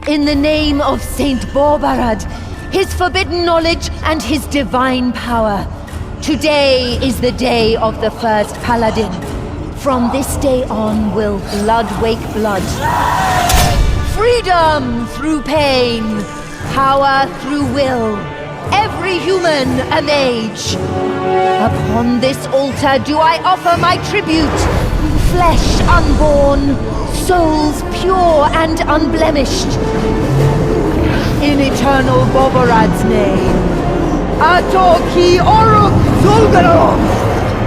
In the name of Saint Borbarad, his forbidden knowledge and his divine power, today is the day of the first paladin. From this day on will blood wake blood. Freedom through pain, power through will, every human a mage. Upon this altar do I offer my tribute, flesh unborn, souls pure and unblemished. In eternal Bobarad's name, Atoki Oruk Zulgarov,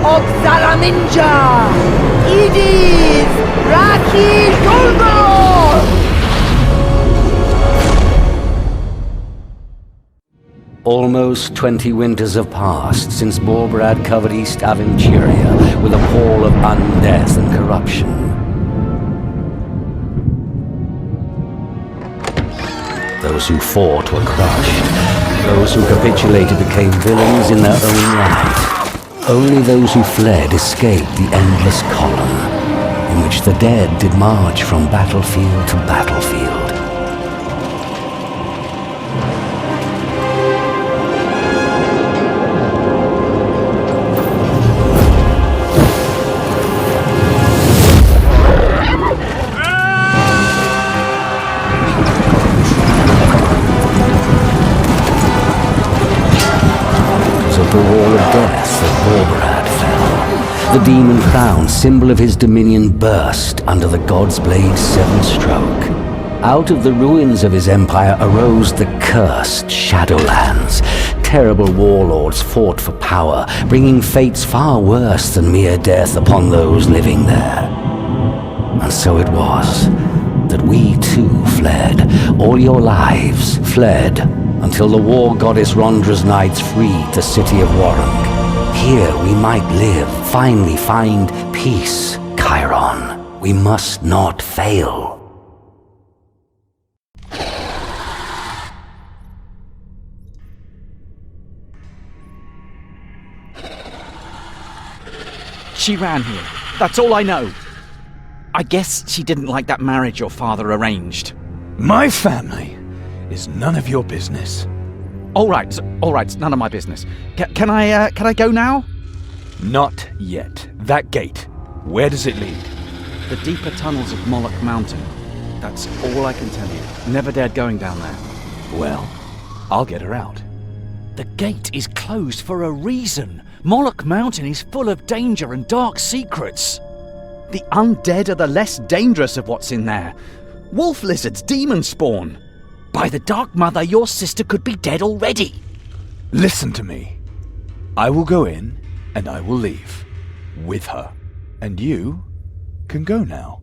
Oxalaminja, Idiz, Raki Zulgarov! Almost 20 winters have passed since Borbarad covered East Aventuria with a pall of undeath and corruption. Those who fought were crushed. Those who capitulated became villains in their own right. Only those who fled escaped the endless column, in which the dead did march from battlefield to battlefield. The wall of death that Borbarad fell. The demon crown, symbol of his dominion, burst under the God's Blade's seventh stroke. Out of the ruins of his empire arose the cursed Shadowlands. Terrible warlords fought for power, bringing fates far worse than mere death upon those living there. And so it was that we too fled. All your lives fled, until the war goddess Rondra's knights freed the city of Warrung. Here we might live, finally find peace, Chiron. We must not fail. She ran here. That's all I know. I guess she didn't like that marriage your father arranged. My family is none of your business. All right, none of my business. Can I go now? Not yet. That gate, where does it lead? The deeper tunnels of Moloch Mountain. That's all I can tell you. Never dared going down there. Well, I'll get her out. The gate is closed for a reason. Moloch Mountain is full of danger and dark secrets. The undead are the less dangerous of what's in there. Wolf lizards, demon spawn. By the Dark Mother, your sister could be dead already. Listen to me. I will go in, and I will leave. With her. And you can go now.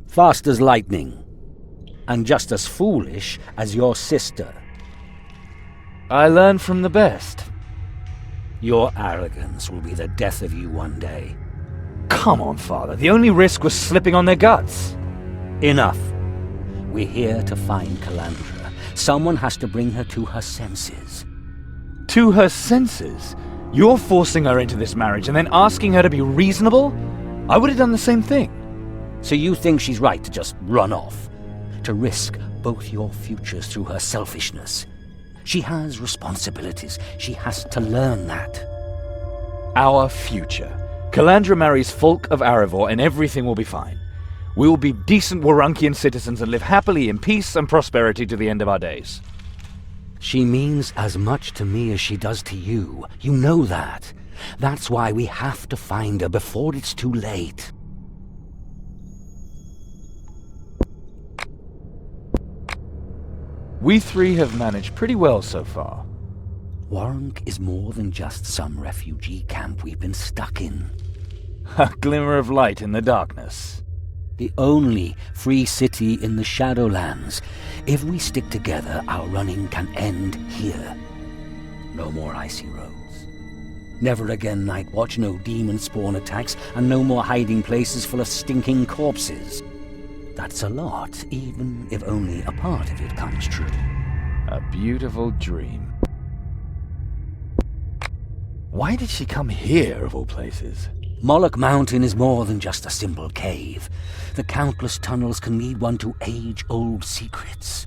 Fast as lightning, and just as foolish as your sister. I learn from the best. Your arrogance will be the death of you one day. Come on, Father. The only risk was slipping on their guts. Enough. We're here to find Calandra. Someone has to bring her to her senses. To her senses? You're forcing her into this marriage and then asking her to be reasonable? I would have done the same thing. So you think she's right to just run off? To risk both your futures through her selfishness? She has responsibilities. She has to learn that. Our future. Calandra marries Folk of Arivor and everything will be fine. We will be decent Warunkian citizens and live happily in peace and prosperity to the end of our days. She means as much to me as she does to you. You know that. That's why we have to find her before it's too late. We three have managed pretty well so far. Warunk is more than just some refugee camp we've been stuck in. A glimmer of light in the darkness. The only free city in the Shadowlands. If we stick together, our running can end here. No more icy roads. Never again night watch, no demon spawn attacks, and no more hiding places full of stinking corpses. That's a lot, even if only a part of it comes true. A beautiful dream. Why did she come here, of all places? Moloch Mountain is more than just a simple cave. The countless tunnels can lead one to age-old secrets.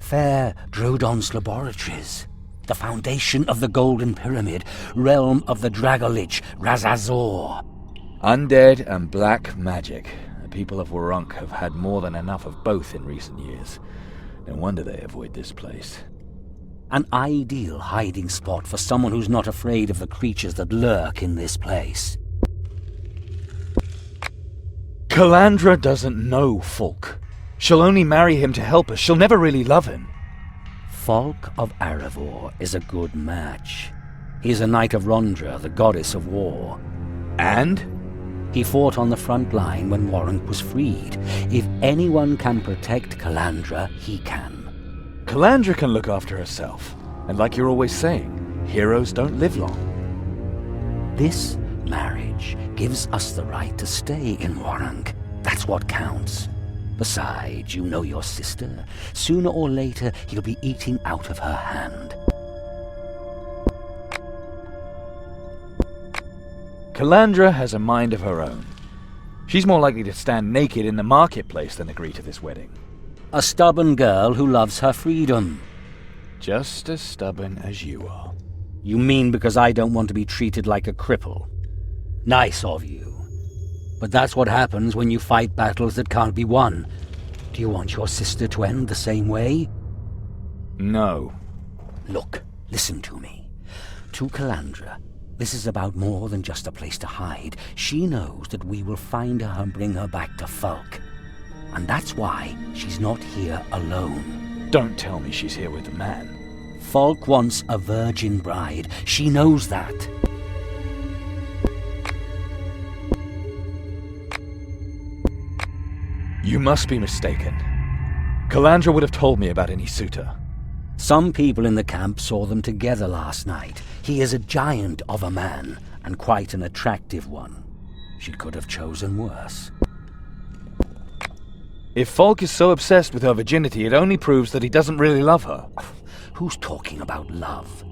Fair Drodon's laboratories. The foundation of the Golden Pyramid. Realm of the Dragolich, Razazor. Undead and black magic. The people of Warunk have had more than enough of both in recent years. No wonder they avoid this place. An ideal hiding spot for someone who's not afraid of the creatures that lurk in this place. Calandra doesn't know Fulk. She'll only marry him to help us. She'll never really love him. Fulk of Arivor is a good match. He's a knight of Rondra, the goddess of war. And? He fought on the front line when Warunk was freed. If anyone can protect Calandra, he can. Calandra can look after herself. And like you're always saying, heroes don't live long. This marriage gives us the right to stay in Warunk. That's what counts. Besides, you know your sister. Sooner or later, he'll be eating out of her hand. Calandra has a mind of her own. She's more likely to stand naked in the marketplace than agree to this wedding. A stubborn girl who loves her freedom. Just as stubborn as you are. You mean because I don't want to be treated like a cripple? Nice of you. But that's what happens when you fight battles that can't be won. Do you want your sister to end the same way? No. Look, listen to me. To Calandra, this is about more than just a place to hide. She knows that we will find her and bring her back to Fulk. And that's why she's not here alone. Don't tell me she's here with a man. Fulk wants a virgin bride. She knows that. You must be mistaken. Calandra would have told me about any suitor. Some people in the camp saw them together last night. He is a giant of a man, and quite an attractive one. She could have chosen worse. If Fulk is so obsessed with her virginity, it only proves that he doesn't really love her. Who's talking about love?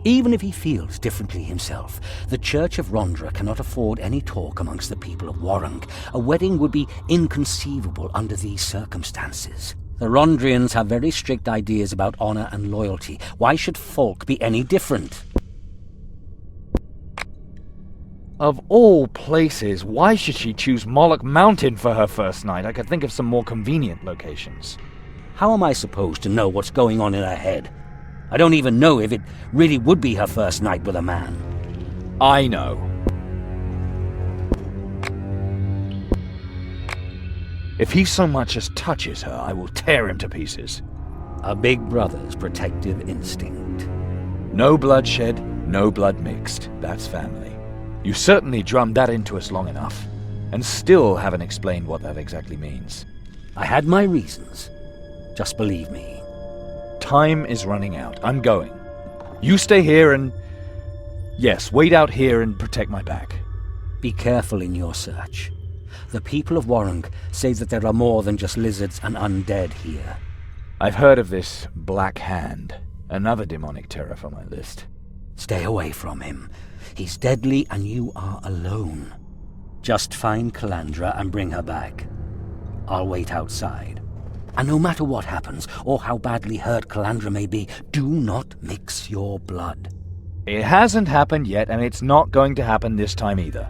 Even if he feels differently himself, the Church of Rondra cannot afford any talk amongst the people of Warunk. A wedding would be inconceivable under these circumstances. The Rondrians have very strict ideas about honor and loyalty. Why should Fulk be any different? Of all places, why should she choose Moloch Mountain for her first night? I could think of some more convenient locations. How am I supposed to know what's going on in her head? I don't even know if it really would be her first night with a man. I know. If he so much as touches her, I will tear him to pieces. A big brother's protective instinct. No bloodshed, no blood mixed. That's family. You certainly drummed that into us long enough, and still haven't explained what that exactly means. I had my reasons. Just believe me. Time is running out. I'm going. You stay here and... yes, wait out here and protect my back. Be careful in your search. The people of Warunk say that there are more than just lizards and undead here. I've heard of this Black Hand, another demonic terror for my list. Stay away from him. He's deadly and you are alone. Just find Calandra and bring her back. I'll wait outside. And no matter what happens, or how badly hurt Calandra may be, do not mix your blood. It hasn't happened yet, and it's not going to happen this time either.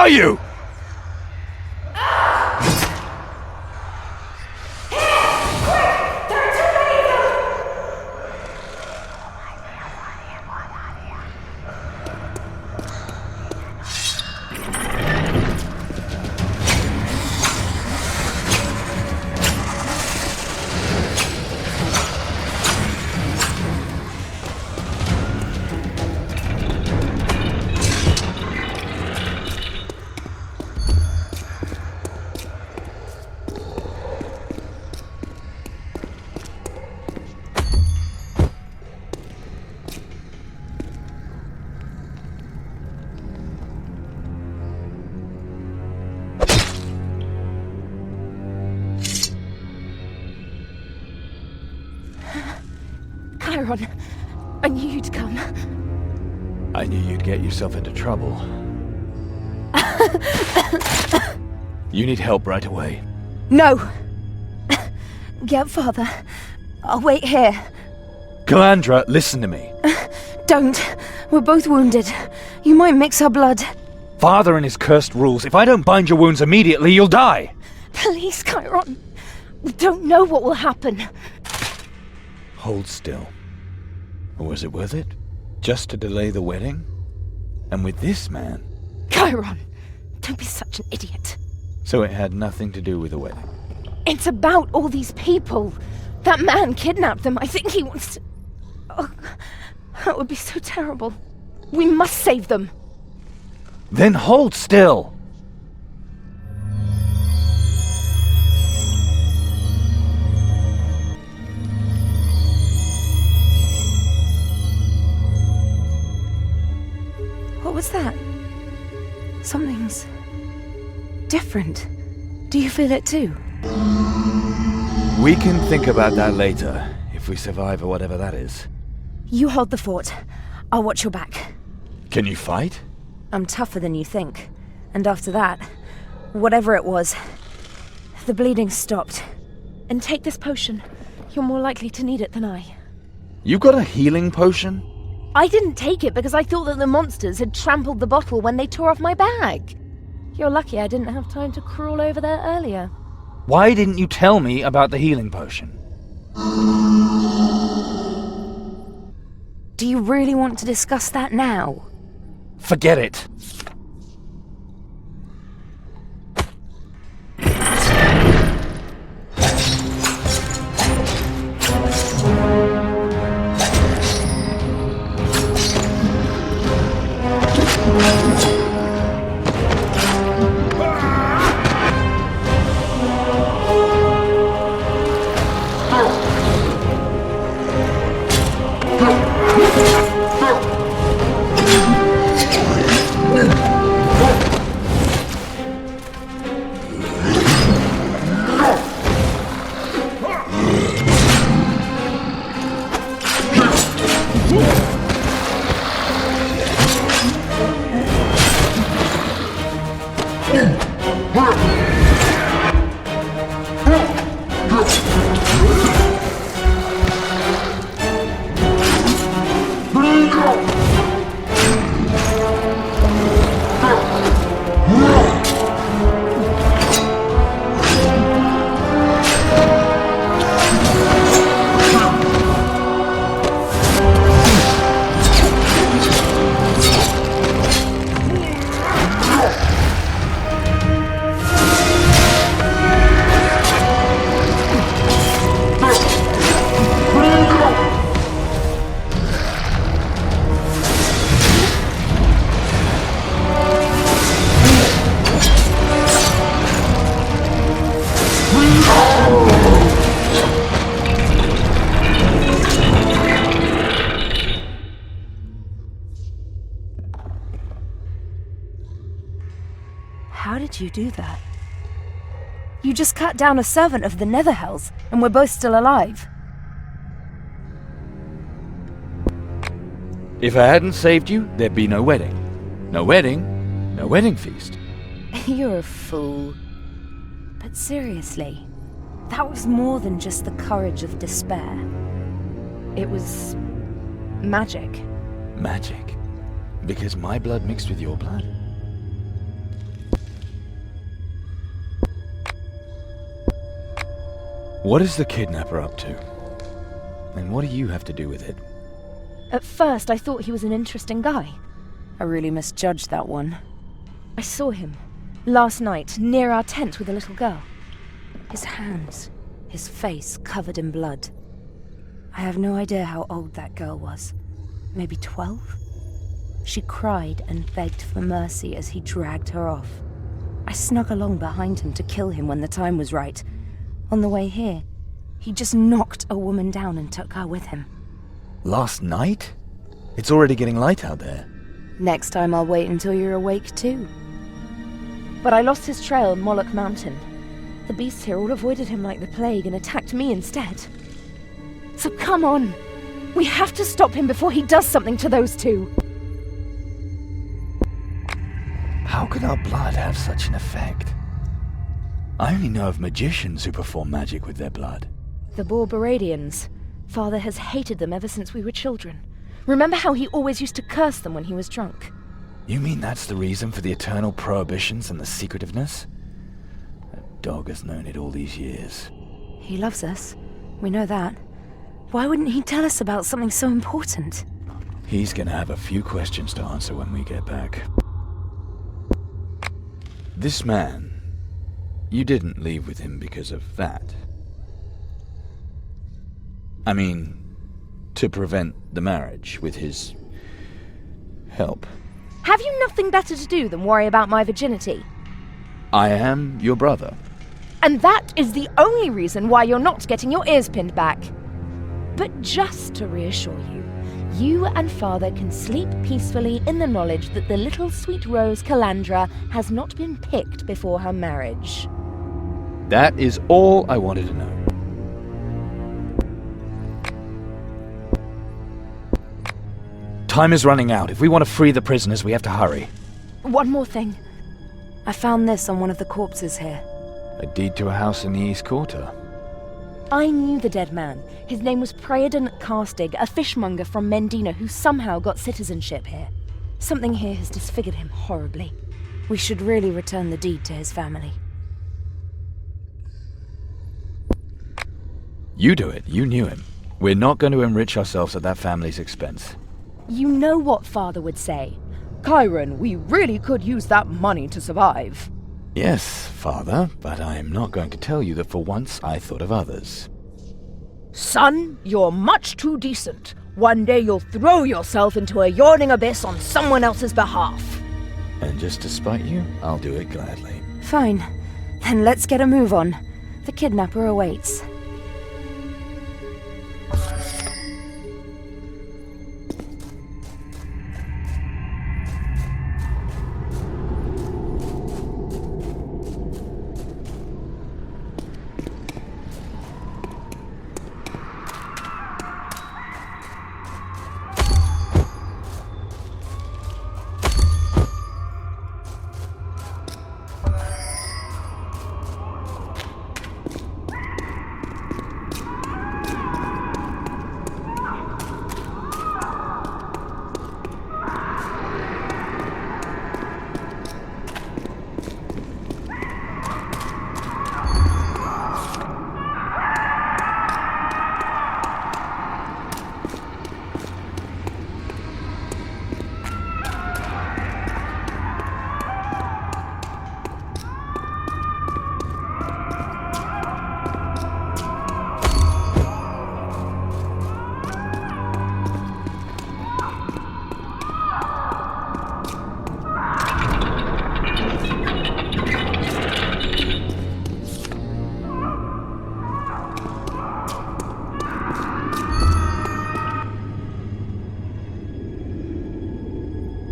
are you? Chiron, I knew you'd come. I knew you'd get yourself into trouble. You need help right away. No! Yeah, Father. I'll wait here. Calandra, listen to me. Don't. We're both wounded. You might mix our blood. Father and his cursed rules. If I don't bind your wounds immediately, you'll die. Please, Chiron. We don't know what will happen. Hold still. Or was it worth it? Just to delay the wedding? And with this man? Chiron, don't be such an idiot. So it had nothing to do with the wedding? It's about all these people. That man kidnapped them. I think he wants to... Oh, that would be so terrible. We must save them. Then hold still. What was that? Something's different. Do you feel it too? We can think about that later, if we survive or whatever that is. You hold the fort. I'll watch your back. Can you fight? I'm tougher than you think. And after that, whatever it was, the bleeding stopped. And take this potion. You're more likely to need it than I. You got a healing potion? I didn't take it because I thought that the monsters had trampled the bottle when they tore off my bag. You're lucky I didn't have time to crawl over there earlier. Why didn't you tell me about the healing potion? Do you really want to discuss that now? Forget it. How did you do that? You just cut down a servant of the Netherhells, and we're both still alive. If I hadn't saved you, there'd be no wedding. No wedding, no wedding feast. You're a fool. But seriously, that was more than just the courage of despair. It was... magic. Magic? Because my blood mixed with your blood? What is the kidnapper up to? And what do you have to do with it? At first, I thought he was an interesting guy. I really misjudged that one. I saw him last night near our tent with a little girl. His hands, his face covered in blood. I have no idea how old that girl was. Maybe 12? She cried and begged for mercy as he dragged her off. I snuck along behind him to kill him when the time was right. On the way here, he just knocked a woman down and took her with him. Last night? It's already getting light out there. Next time I'll wait until you're awake too. But I lost his trail on Moloch Mountain. The beasts here all avoided him like the plague and attacked me instead. So come on! We have to stop him before he does something to those two! How could our blood have such an effect? I only know of magicians who perform magic with their blood. The Borberadians. Father has hated them ever since we were children. Remember how he always used to curse them when he was drunk? You mean that's the reason for the eternal prohibitions and the secretiveness? That dog has known it all these years. He loves us. We know that. Why wouldn't he tell us about something so important? He's gonna have a few questions to answer when we get back. This man, you didn't leave with him because of that. I mean, to prevent the marriage with his help. Have you nothing better to do than worry about my virginity? I am your brother. And that is the only reason why you're not getting your ears pinned back. But just to reassure you, you and Father can sleep peacefully in the knowledge that the little sweet rose Calandra has not been picked before her marriage. That is all I wanted to know. Time is running out. If we want to free the prisoners, we have to hurry. One more thing. I found this on one of the corpses here. A deed to a house in the East Quarter. I knew the dead man. His name was Praedon Carstig, a fishmonger from Mendina who somehow got citizenship here. Something here has disfigured him horribly. We should really return the deed to his family. You do it. You knew him. We're not going to enrich ourselves at that family's expense. You know what Father would say. Chiron, we really could use that money to survive. Yes, Father, but I am not going to tell you that for once I thought of others. Son, you're much too decent. One day you'll throw yourself into a yawning abyss on someone else's behalf. And just to spite you, I'll do it gladly. Fine. Then let's get a move on. The kidnapper awaits.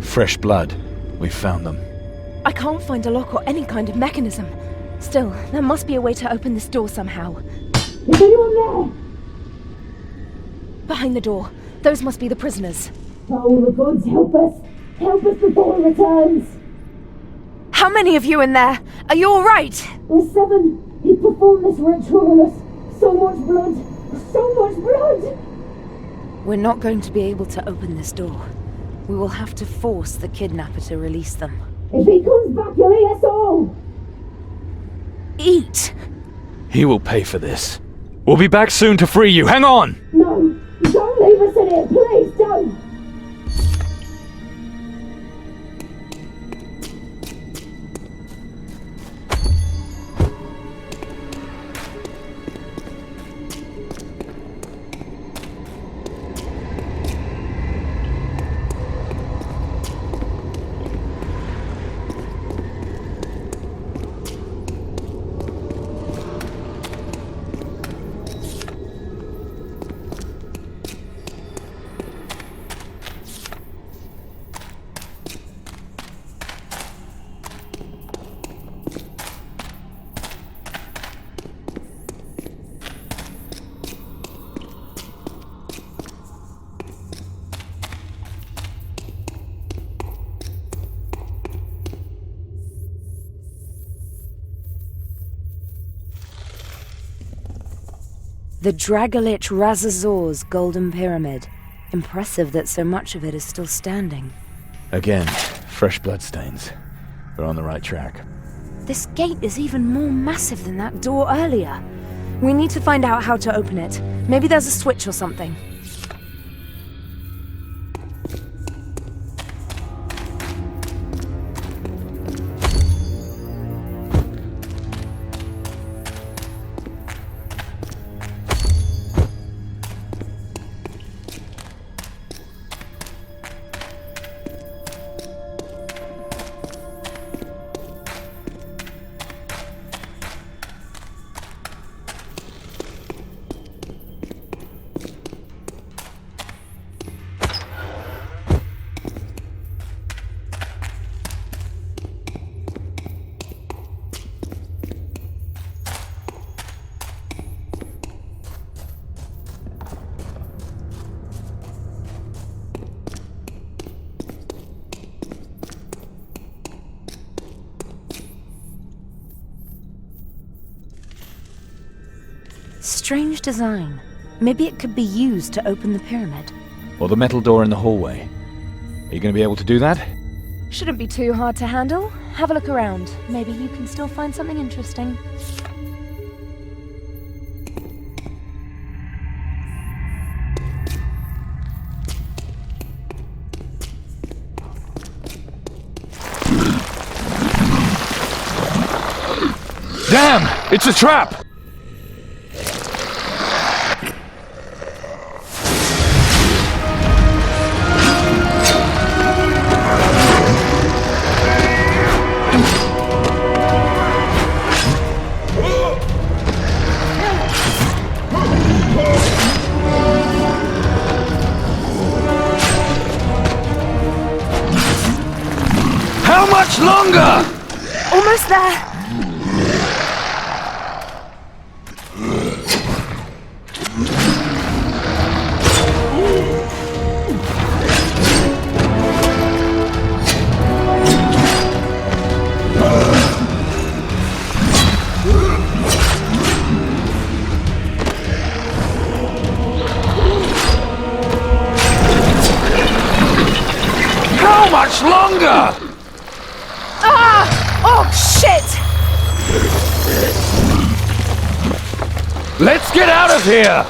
Fresh blood. We found them. I can't find a lock or any kind of mechanism. Still, there must be a way to open this door somehow. Is anyone there? Behind the door. Those must be the prisoners. Oh, the gods, help us! Help us before he returns! How many of you in there? Are you alright? There's 7. He performed this ritual on us. So much blood! So much blood! We're not going to be able to open this door. We will have to force the kidnapper to release them. If he comes back, he'll eat us all! Eat! He will pay for this. We'll be back soon to free you. Hang on! No! Don't leave us in here! Please don't! The Dragolich Razazor's Golden Pyramid. Impressive that so much of it is still standing. Again, fresh bloodstains. We're on the right track. This gate is even more massive than that door earlier. We need to find out how to open it. Maybe there's a switch or something. Strange design. Maybe it could be used to open the pyramid. Or the metal door in the hallway. Are you going to be able to do that? Shouldn't be too hard to handle. Have a look around. Maybe you can still find something interesting. Damn! It's a trap! How much longer? Almost there! How much longer? Ah! Oh, shit! Let's get out of here!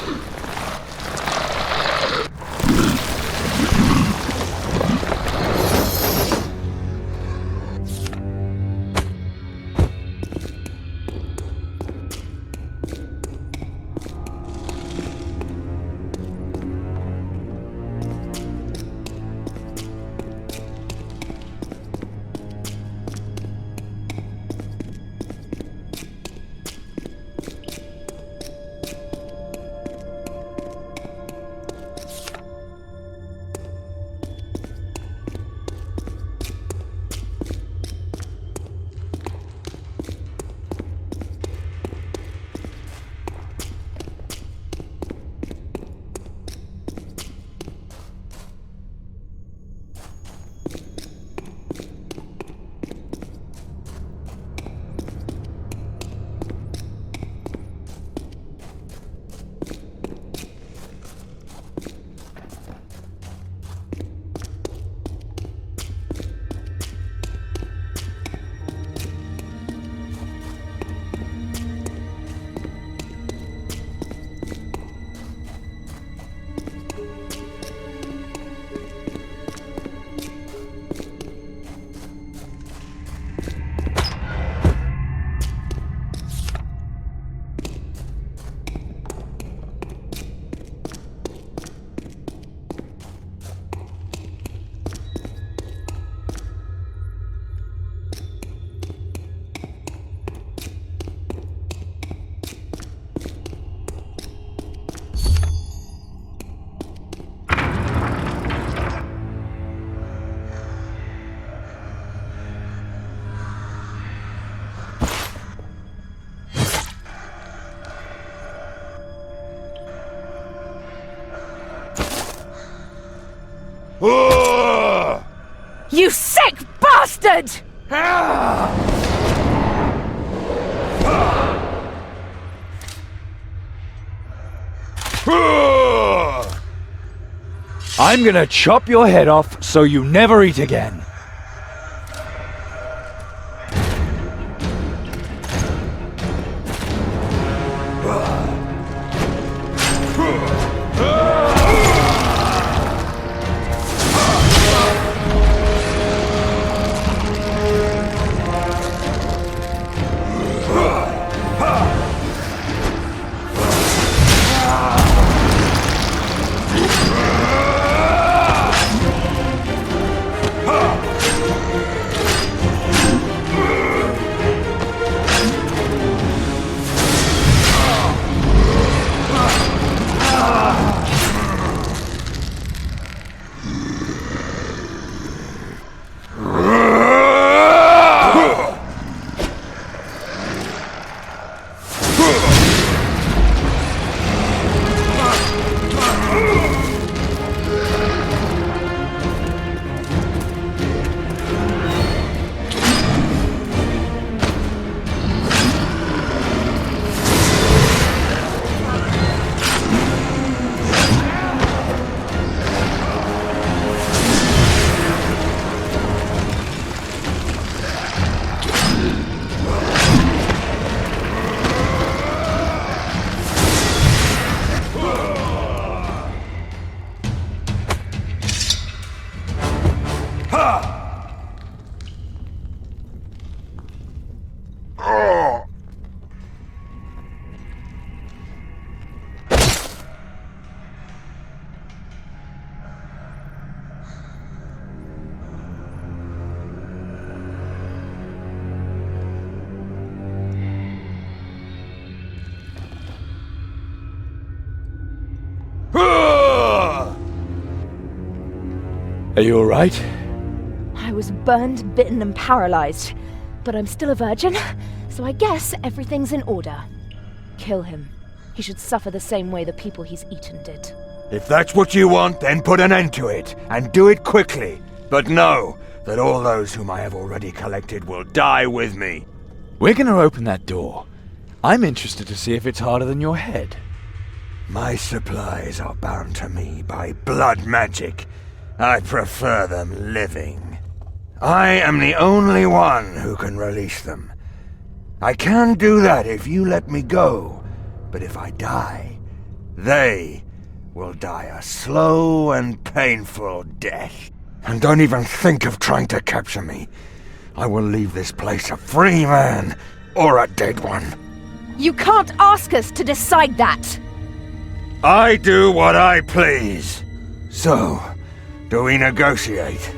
You sick bastard! I'm gonna chop your head off so you never eat again. Are you alright? I was burned, bitten, and paralyzed. But I'm still a virgin, so I guess everything's in order. Kill him. He should suffer the same way the people he's eaten did. If that's what you want, then put an end to it, and do it quickly. But know that all those whom I have already collected will die with me. We're gonna open that door. I'm interested to see if it's harder than your head. My supplies are bound to me by blood magic. I prefer them living. I am the only one who can release them. I can do that if you let me go, but if I die, they will die a slow and painful death. And don't even think of trying to capture me. I will leave this place a free man, or a dead one. You can't ask us to decide that! I do what I please. So, do we negotiate?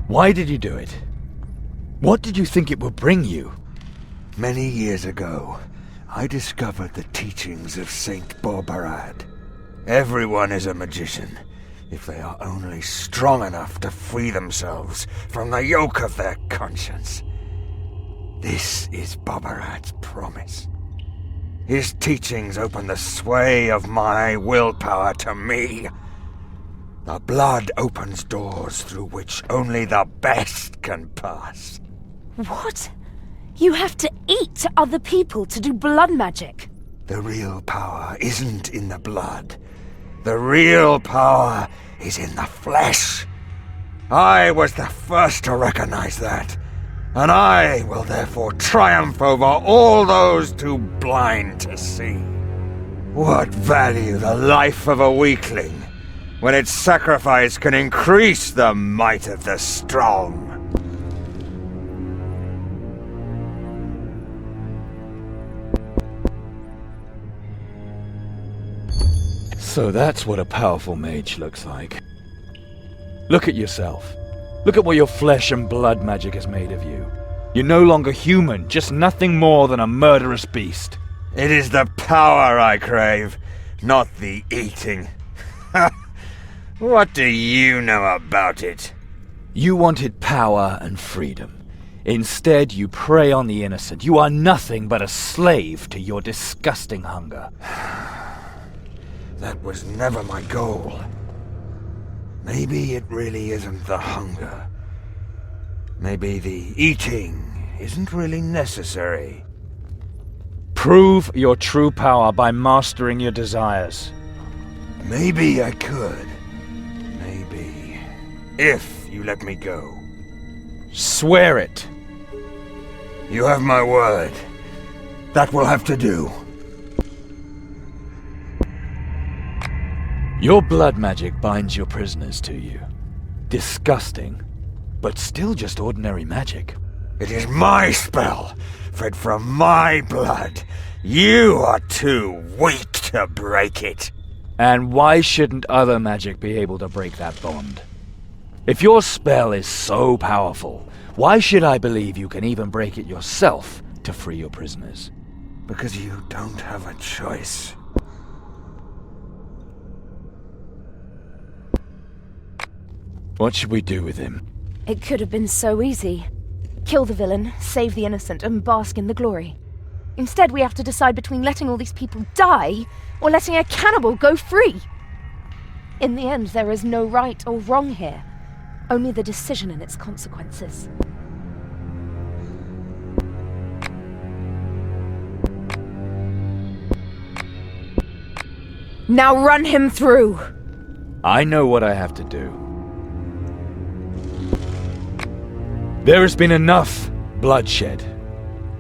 Why did you do it? What did you think it would bring you? Many years ago, I discovered the teachings of Saint Borbarad. Everyone is a magician, if they are only strong enough to free themselves from the yoke of their conscience. This is Borbarad's promise. His teachings open the sway of my willpower to me. The blood opens doors through which only the best can pass. What? You have to eat other people to do blood magic? The real power isn't in the blood. The real power is in the flesh. I was the first to recognize that, and I will therefore triumph over all those too blind to see. What value the life of a weakling, when its sacrifice can increase the might of the strong? So that's what a powerful mage looks like. Look at yourself. Look at what your flesh and blood magic has made of you. You're no longer human, just nothing more than a murderous beast. It is the power I crave, not the eating. What do you know about it? You wanted power and freedom. Instead, you prey on the innocent. You are nothing but a slave to your disgusting hunger. That was never my goal. Maybe it really isn't the hunger. Maybe the eating isn't really necessary. Prove your true power by mastering your desires. Maybe I could. Maybe. If you let me go. Swear it. You have my word. That will have to do. Your blood magic binds your prisoners to you. Disgusting, but still just ordinary magic. It is my spell, fed from my blood. You are too weak to break it. And why shouldn't other magic be able to break that bond? If your spell is so powerful, why should I believe you can even break it yourself to free your prisoners? Because you don't have a choice. What should we do with him? It could have been so easy. Kill the villain, save the innocent, and bask in the glory. Instead, we have to decide between letting all these people die or letting a cannibal go free. In the end, there is no right or wrong here. Only the decision and its consequences. Now run him through! I know what I have to do. There has been enough bloodshed.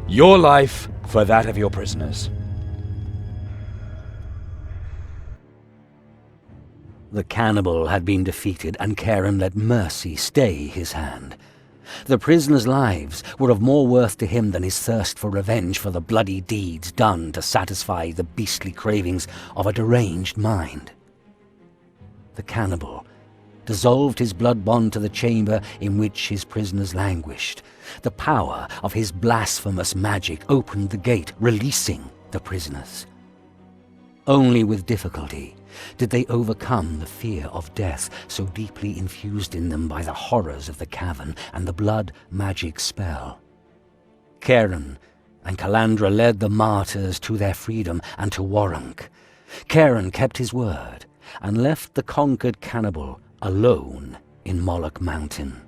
Your life for that of your prisoners. The cannibal had been defeated, and Karen let mercy stay his hand. The prisoners' lives were of more worth to him than his thirst for revenge for the bloody deeds done to satisfy the beastly cravings of a deranged mind. The cannibal dissolved his blood bond to the chamber in which his prisoners languished. The power of his blasphemous magic opened the gate, releasing the prisoners. Only with difficulty did they overcome the fear of death so deeply infused in them by the horrors of the cavern and the blood magic spell. Karen and Calandra led the martyrs to their freedom and to Warrunk. Karen kept his word and left the conquered cannibal alone in Moloch Mountain.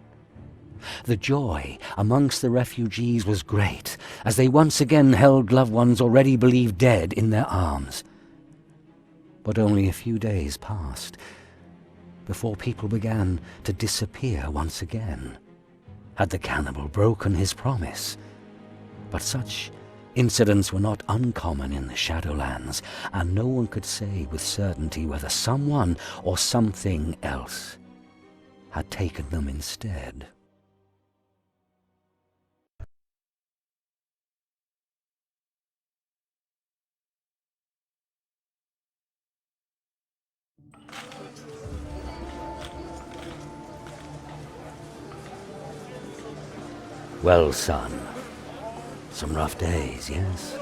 The joy amongst the refugees was great as they once again held loved ones already believed dead in their arms. But only a few days passed before people began to disappear once again. Had the cannibal broken his promise? But such incidents were not uncommon in the Shadowlands, and no one could say with certainty whether someone or something else had taken them instead. Well, son, some rough days, yes?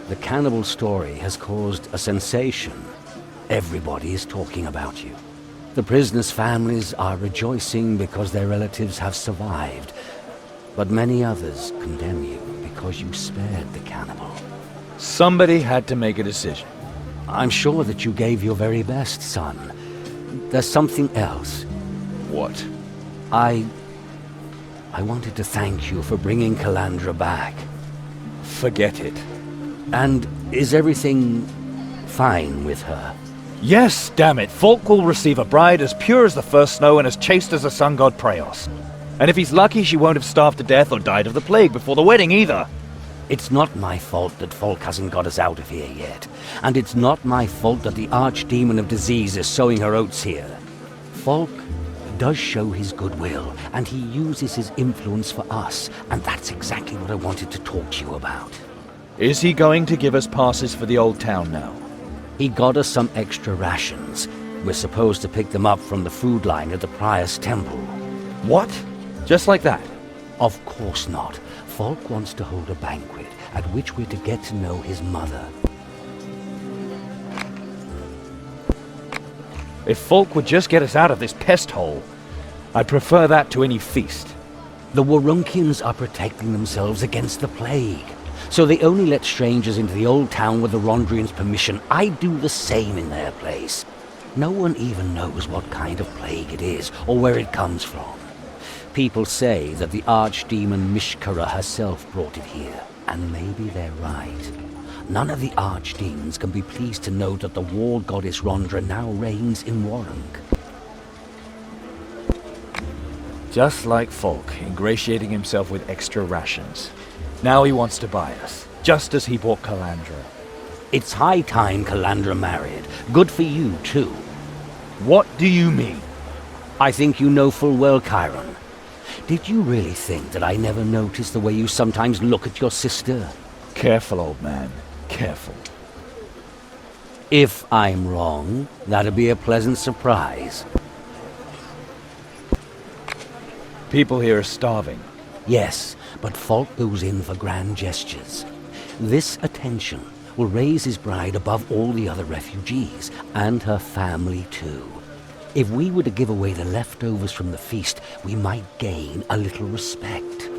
The cannibal story has caused a sensation. Everybody is talking about you. The prisoners' families are rejoicing because their relatives have survived, but many others condemn you because you spared the cannibal. Somebody had to make a decision. I'm sure that you gave your very best, son. There's something else. What? I wanted to thank you for bringing Calandra back. Forget it. And is everything fine with her? Yes, damn it. Falk will receive a bride as pure as the first snow and as chaste as the sun god Praeos. And if he's lucky, she won't have starved to death or died of the plague before the wedding either. It's not my fault that Falk hasn't got us out of here yet. And it's not my fault that the archdemon of disease is sowing her oats here. Falk does show his goodwill, and he uses his influence for us, and that's exactly what I wanted to talk to you about. Is he going to give us passes for the old town now? He got us some extra rations. We're supposed to pick them up from the food line at the Prior's Temple. What? Just like that? Of course not. Falk wants to hold a banquet at which we're to get to know his mother. If Falk would just get us out of this pest hole, I'd prefer that to any feast. The Warunkians are protecting themselves against the plague, so they only let strangers into the old town with the Rondrians' permission. I'd do the same in their place. No one even knows what kind of plague it is, or where it comes from. People say that the archdemon Mishkara herself brought it here, and maybe they're right. None of the archdemons can be pleased to know that the war goddess Rondra now reigns in Warunk. Just like Folk, ingratiating himself with extra rations. Now he wants to buy us, just as he bought Calandra. It's high time Calandra married. Good for you, too. What do you mean? I think you know full well, Chiron. Did you really think that I never noticed the way you sometimes look at your sister? Careful, old man. Careful. If I'm wrong, that'd be a pleasant surprise. People here are starving. Yes, but Falk goes in for grand gestures. This attention will raise his bride above all the other refugees, and her family too. If we were to give away the leftovers from the feast, we might gain a little respect.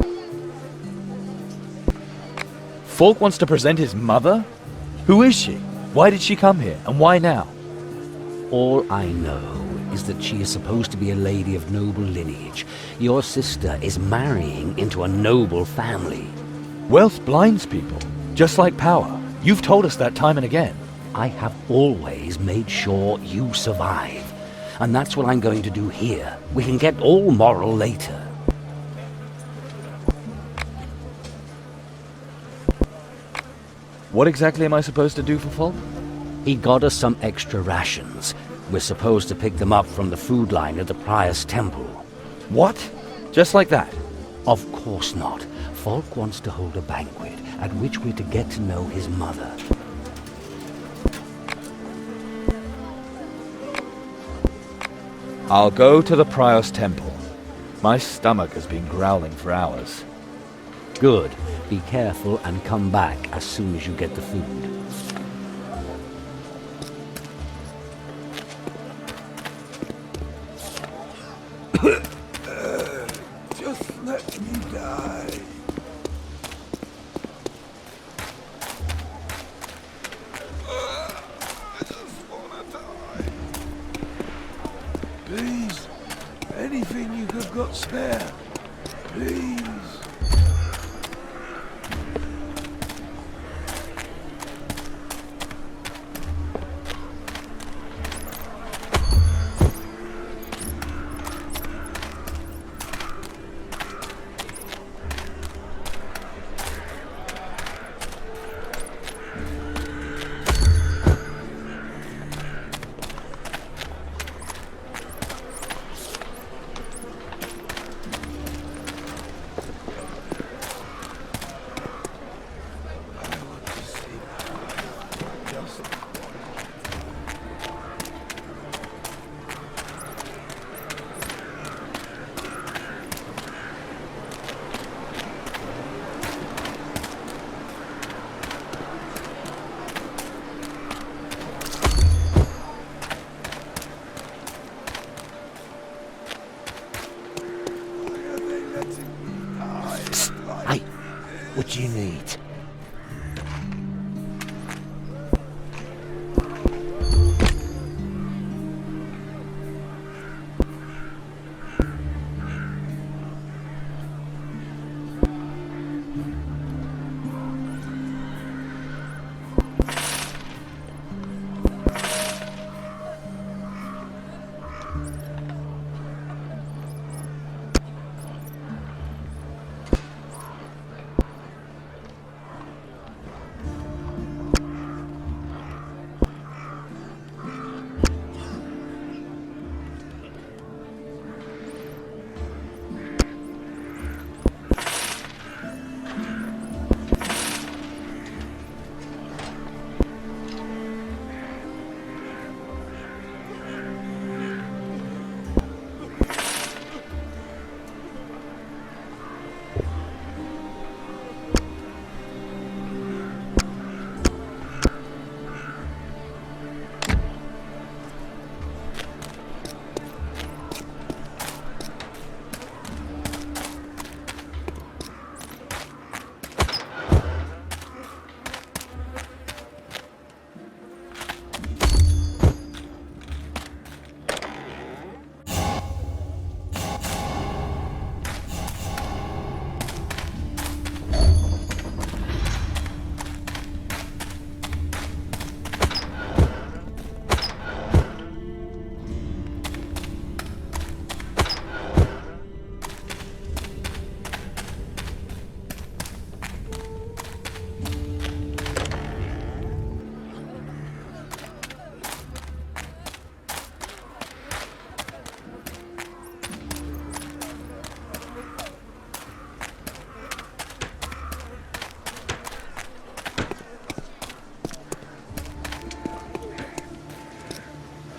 Folk wants to present his mother? Who is she? Why did she come here, and why now? All I know is that she is supposed to be a lady of noble lineage. Your sister is marrying into a noble family. Wealth blinds people, just like power. You've told us that time and again. I have always made sure you survive. And that's what I'm going to do here. We can get all moral later. What exactly am I supposed to do for Folk? He got us some extra rations. We're supposed to pick them up from the food line at the Prior's temple. What? Just like that? Of course not. Folk wants to hold a banquet at which we're to get to know his mother. I'll go to the Prior's temple. My stomach has been growling for hours. Good. Be careful and come back as soon as you get the food. Just let me die. I just wanna die. Please, anything you have got spare. Please.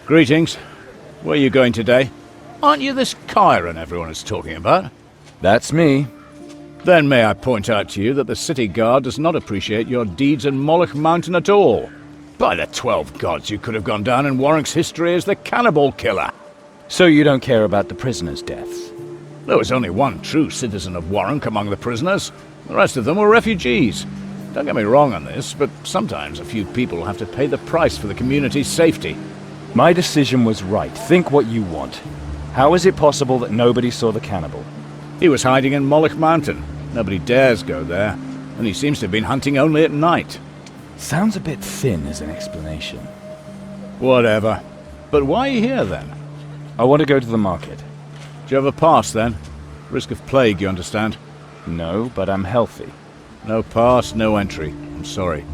Greetings. Where are you going today? Aren't you this Chiron everyone is talking about? That's me. Then may I point out to you that the city guard does not appreciate your deeds in Moloch Mountain at all. By the 12 gods, you could have gone down in Warwick's history as the cannibal killer. So you don't care about the prisoners' deaths? There was only one true citizen of Warwick among the prisoners. The rest of them were refugees. Don't get me wrong on this, but sometimes a few people have to pay the price for the community's safety. My decision was right. Think what you want. How is it possible that nobody saw the cannibal? He was hiding in Moloch Mountain. Nobody dares go there, and he seems to have been hunting only at night. Sounds a bit thin as an explanation. Whatever. But why are you here then? I want to go to the market. Do you have a pass then? Risk of plague, you understand? No, but I'm healthy. No pass, no entry. I'm sorry.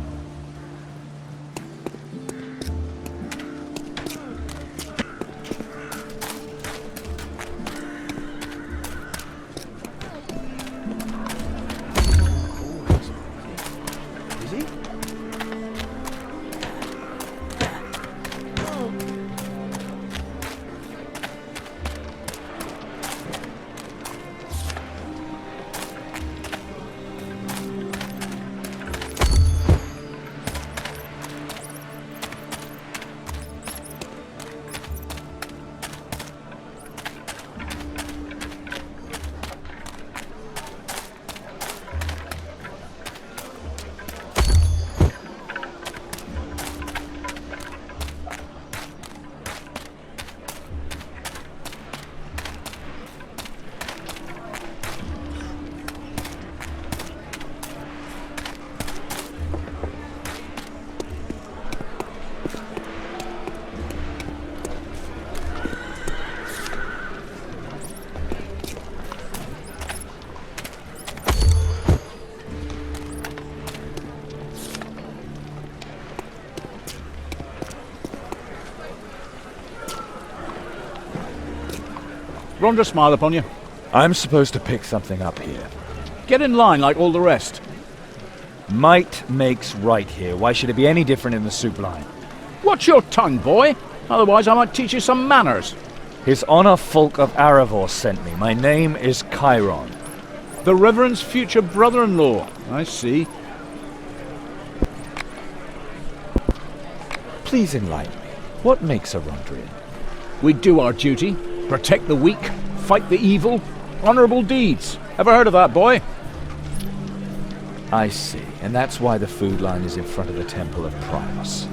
Rondra smile upon you. I'm supposed to pick something up here. Get in line like all the rest. Might makes right here. Why should it be any different in the soup line? Watch your tongue, boy. Otherwise I might teach you some manners. His Honor Folk of Aravor sent me. My name is Chiron. The Reverend's future brother-in-law. I see. Please enlighten me. What makes a Rondrian? We do our duty. Protect the weak. Fight the evil. Honorable deeds. Ever heard of that, boy? I see. And that's why the food line is in front of the Temple of Primus.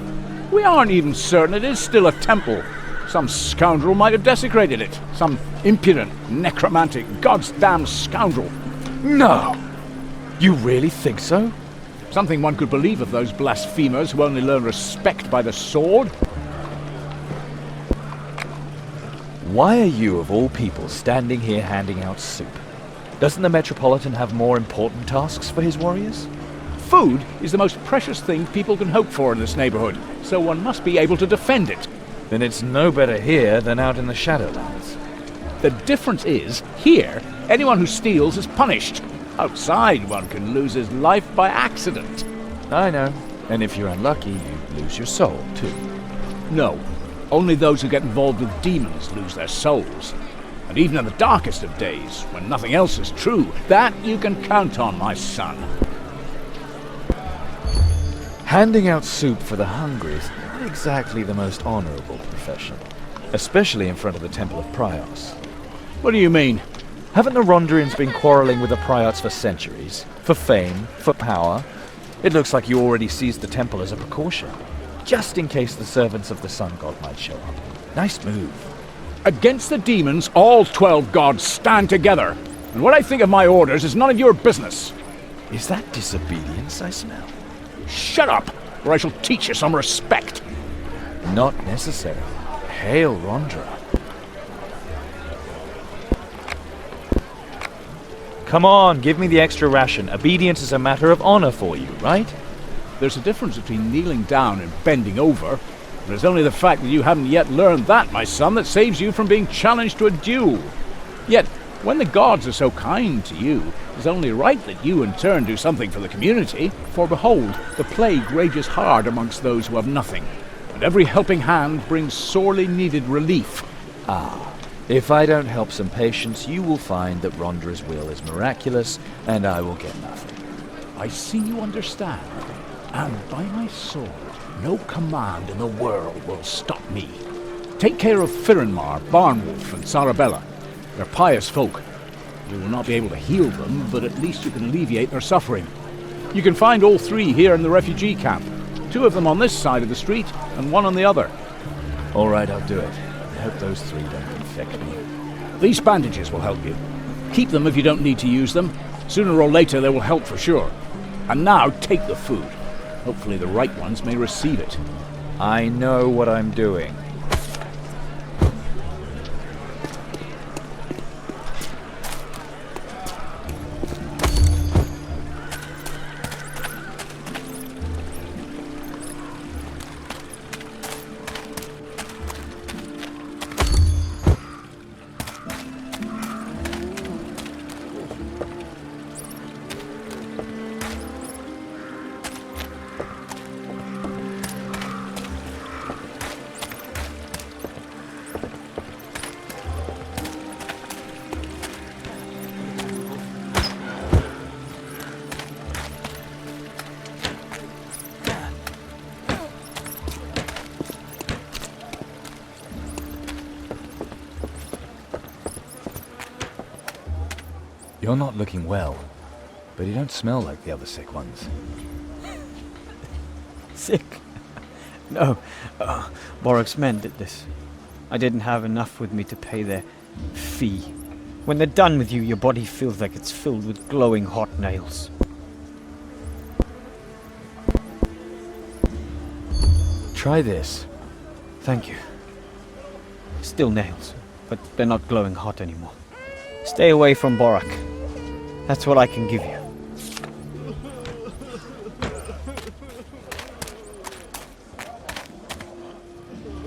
We aren't even certain it is still a temple. Some scoundrel might have desecrated it. Some impudent, necromantic, God's damned scoundrel. No! You really think so? Something one could believe of those blasphemers who only learn respect by the sword. Why are you, of all people, standing here handing out soup? Doesn't the Metropolitan have more important tasks for his warriors? Food is the most precious thing people can hope for in this neighborhood, so one must be able to defend it. Then it's no better here than out in the Shadowlands. The difference is, here, anyone who steals is punished. Outside, one can lose his life by accident. I know. And if you're unlucky, you lose your soul, too. No. Only those who get involved with demons lose their souls. And even in the darkest of days, when nothing else is true, that you can count on, my son. Handing out soup for the hungry is not exactly the most honorable profession. Especially in front of the Temple of Prios. What do you mean? Haven't the Rondrians been quarreling with the Priots for centuries? For fame? For power? It looks like you already seized the temple as a precaution. Just in case the servants of the Sun God might show up. Nice move. Against the demons, all 12 gods stand together. And what I think of my orders is none of your business. Is that disobedience I smell? Shut up, or I shall teach you some respect. Not necessary. Hail Rondra. Come on, give me the extra ration. Obedience is a matter of honor for you, right? There's a difference between kneeling down and bending over. There's only the fact that you haven't yet learned that, my son, that saves you from being challenged to a duel. Yet, when the gods are so kind to you, it's only right that you in turn do something for the community. For behold, the plague rages hard amongst those who have nothing. and every helping hand brings sorely needed relief. If I don't help some patients, you will find that Rondra's will is miraculous, and I will get nothing. I see you understand, and by my sword, no command in the world will stop me. Take care of Firenmar, Barnwolf, and Sarabella. They're pious folk. You will not be able to heal them, but at least you can alleviate their suffering. You can find all three here in the refugee camp. 2 of them on this side of the street, and 1 on the other. All right, I'll do it. I hope those 3 don't infect me. These bandages will help you. Keep them if you don't need to use them. Sooner or later they will help for sure. And now take the food. Hopefully the right ones may receive it. I know what I'm doing. You're not looking well, but you don't smell like the other sick ones. Sick? No. Borok's men did this. I didn't have enough with me to pay their fee. When they're done with you, your body feels like it's filled with glowing hot nails. Try this. Thank you. Still nails, but they're not glowing hot anymore. Stay away from Borok. That's what I can give you.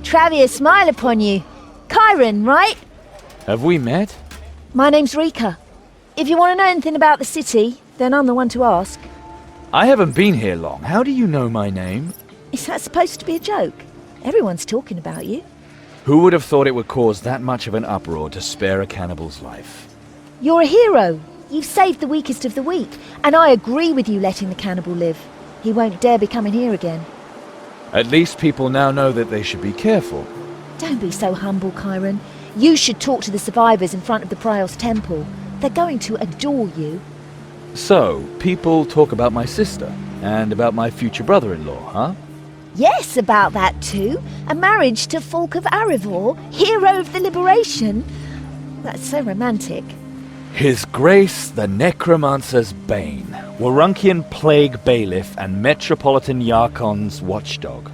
Travier, smile upon you. Chiron, right? Have we met? My name's Rika. If you want to know anything about the city, then I'm the one to ask. I haven't been here long. How do you know my name? Is that supposed to be a joke? Everyone's talking about you. Who would have thought it would cause that much of an uproar to spare a cannibal's life? You're a hero. You've saved the weakest of the weak. And I agree with you letting the cannibal live. He won't dare be coming here again. At least people now know that they should be careful. Don't be so humble, Chiron. You should talk to the survivors in front of the Prior's temple. They're going to adore you. So, people talk about my sister, and about my future brother-in-law, huh? Yes, about that too. A marriage to Falk of Arivor, hero of the liberation. That's so romantic. His Grace the Necromancer's Bane, Warunkian Plague Bailiff and Metropolitan Yarkon's watchdog.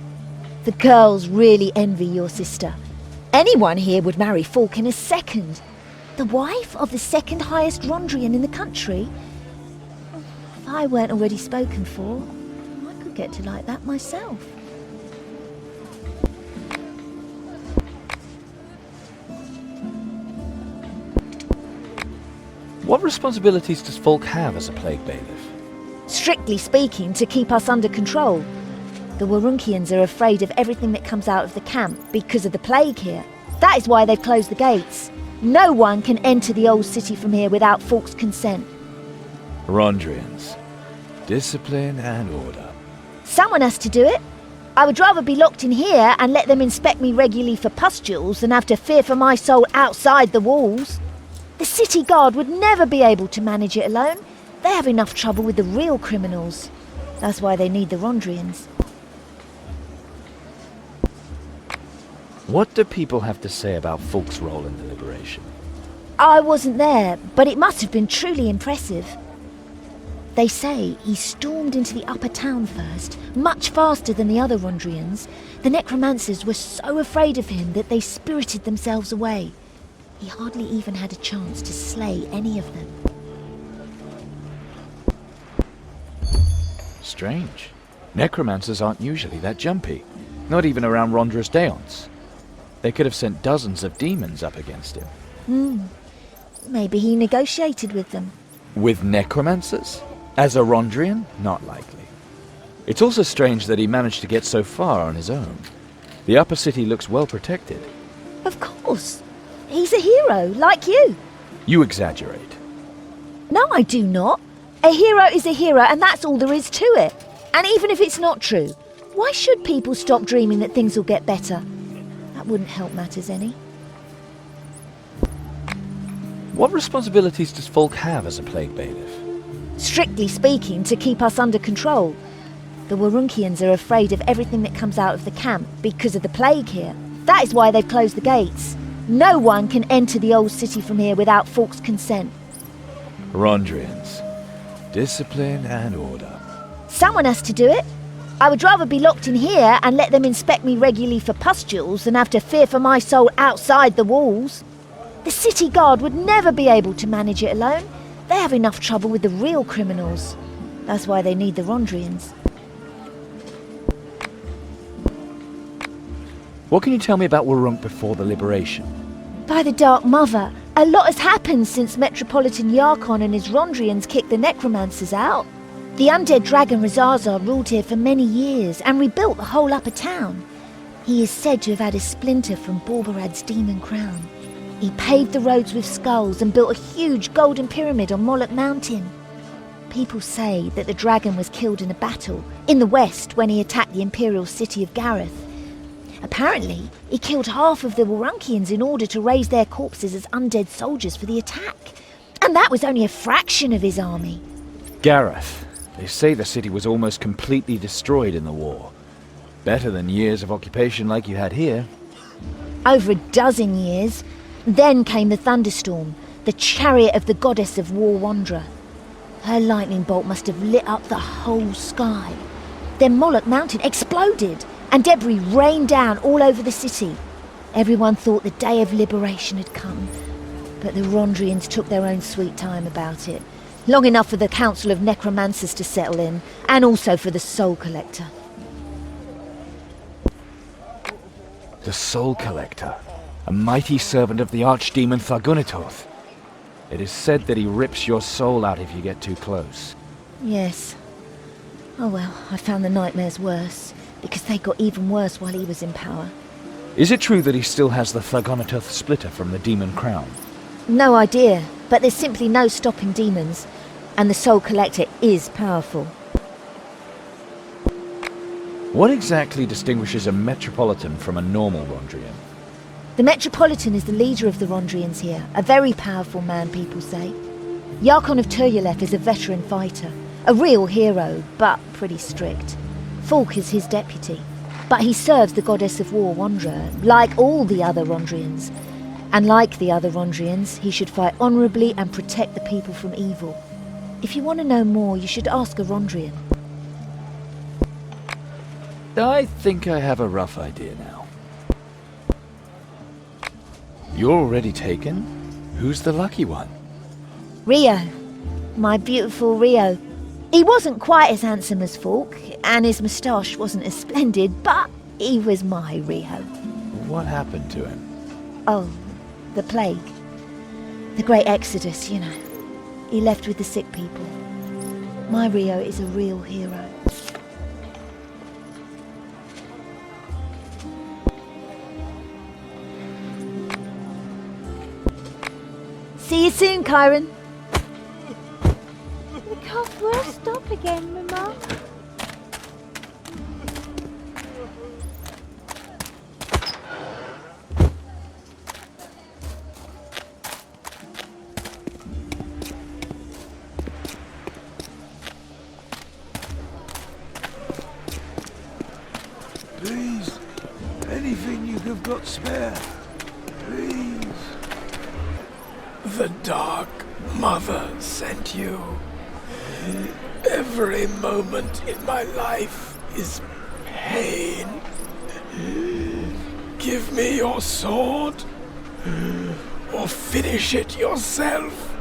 The girls really envy your sister. Anyone here would marry Falk in a second. The wife of the second highest Rondrian in the country. If I weren't already spoken for, I could get to like that myself. What responsibilities does Falk have as a Plague Bailiff? Strictly speaking, to keep us under control. The Warunkians are afraid of everything that comes out of the camp because of the plague here. That is why they've closed the gates. No one can enter the old city from here without Falk's consent. Rondrians. Discipline and order. Someone has to do it. I would rather be locked in here and let them inspect me regularly for pustules than have to fear for my soul outside the walls. The city guard would never be able to manage it alone. They have enough trouble with the real criminals. That's why they need the Rondrians. What do people have to say about Falk's role in the liberation? I wasn't there, but it must have been truly impressive. They say he stormed into the upper town first, much faster than the other Rondrians. The necromancers were so afraid of him that they spirited themselves away. He hardly even had a chance to slay any of them. Strange. Necromancers aren't usually that jumpy. Not even around Rondra's Deons. They could have sent dozens of demons up against him. Maybe he negotiated with them. With necromancers? As a Rondrian? Not likely. It's also strange that he managed to get so far on his own. The upper city looks well protected. Of course. He's a hero, like you. You exaggerate. No, I do not. A hero is a hero, and that's all there is to it. And even if it's not true, why should people stop dreaming that things will get better? That wouldn't help matters any. What responsibilities does Folk have as a plague bailiff? Strictly speaking, to keep us under control. The Warunkians are afraid of everything that comes out of the camp because of the plague here. That is why they've closed the gates. No one can enter the old city from here without Folk's consent. Rondrians. Discipline and order. Someone has to do it. I would rather be locked in here and let them inspect me regularly for pustules than have to fear for my soul outside the walls. The city guard would never be able to manage it alone. They have enough trouble with the real criminals. That's why they need the Rondrians. What can you tell me about Warunk before the liberation? By the Dark Mother, a lot has happened since Metropolitan Yarkon and his Rondrians kicked the necromancers out. The undead dragon Razazar ruled here for many years and rebuilt the whole upper town. He is said to have had a splinter from Borbarad's demon crown. He paved the roads with skulls and built a huge golden pyramid on Moloch Mountain. People say that the dragon was killed in a battle in the west when he attacked the imperial city of Gareth. Apparently, he killed half of the Warunkians in order to raise their corpses as undead soldiers for the attack. And that was only a fraction of his army. Gareth. They say the city was almost completely destroyed in the war. Better than years of occupation like you had here. Over a dozen years. Then came the thunderstorm, the chariot of the goddess of War Wanderer. Her lightning bolt must have lit up the whole sky. Then Moloch Mountain exploded, and debris rained down all over the city. Everyone thought the day of liberation had come, but the Rondrians took their own sweet time about it. Long enough for the Council of Necromancers to settle in, and also for the Soul Collector. The Soul Collector. A mighty servant of the Archdemon Thargunitoth. It is said that he rips your soul out if you get too close. Yes. Oh well, I found the nightmares worse, because they got even worse while he was in power. Is it true that he still has the Thargunitoth splitter from the Demon Crown? No idea, but there's simply no stopping demons, and the Soul Collector is powerful. What exactly distinguishes a Metropolitan from a normal Rondrian? The Metropolitan is the leader of the Rondrians here, a very powerful man, people say. Yarkon of Turyalef is a veteran fighter, a real hero, but pretty strict. Falk is his deputy, but he serves the goddess of War Wanderer, like all the other Rondrians. And like the other Rondrians, he should fight honourably and protect the people from evil. If you want to know more, you should ask a Rondrian. I think I have a rough idea now. You're already taken? Who's the lucky one? Rio. My beautiful Rio. He wasn't quite as handsome as Falk, and his moustache wasn't as splendid, but he was my Rio. What happened to him? Oh, the plague. The great exodus, you know. He left with the sick people. My Rio is a real hero. See you soon, Kyron. Cough will stop again, Mama. Please, anything you have got spare. Please. The Dark Mother sent you. Every moment in my life is pain. Give me your sword, or finish it yourself.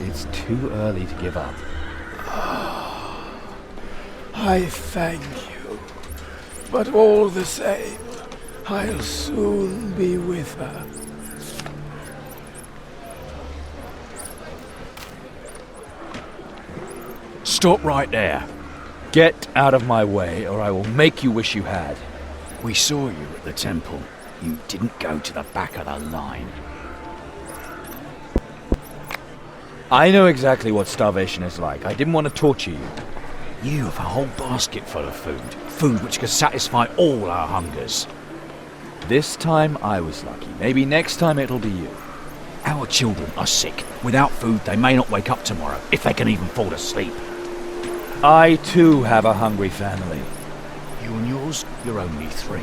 It's too early to give up. I thank you, but all the same, I'll soon be with her. Stop right there. Get out of my way, or I will make you wish you had. We saw you at the temple. You didn't go to the back of the line. I know exactly what starvation is like. I didn't want to torture you. You have a whole basket full of food. Food which could satisfy all our hungers. This time I was lucky. Maybe next time it'll be you. Our children are sick. Without food, they may not wake up tomorrow, if they can even fall asleep. I too have a hungry family. You and yours, you're only 3.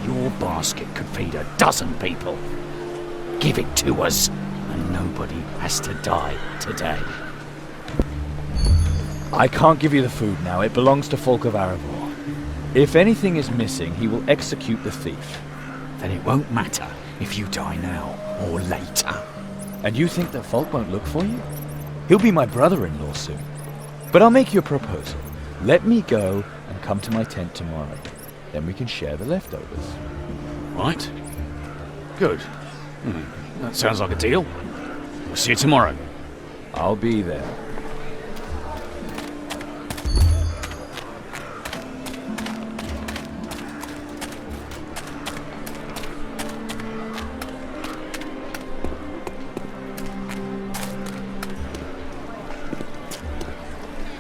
Your basket could feed 12 people. Give it to us, and nobody has to die today. I can't give you the food now. It belongs to Folk of Aravor. If anything is missing, he will execute the thief. Then it won't matter if you die now or later. And you think that Folk won't look for you? He'll be my brother-in-law soon. But I'll make you a proposal. Let me go and come to my tent tomorrow. Then we can share the leftovers. Right. Good. That sounds like a deal. We'll see you tomorrow. I'll be there.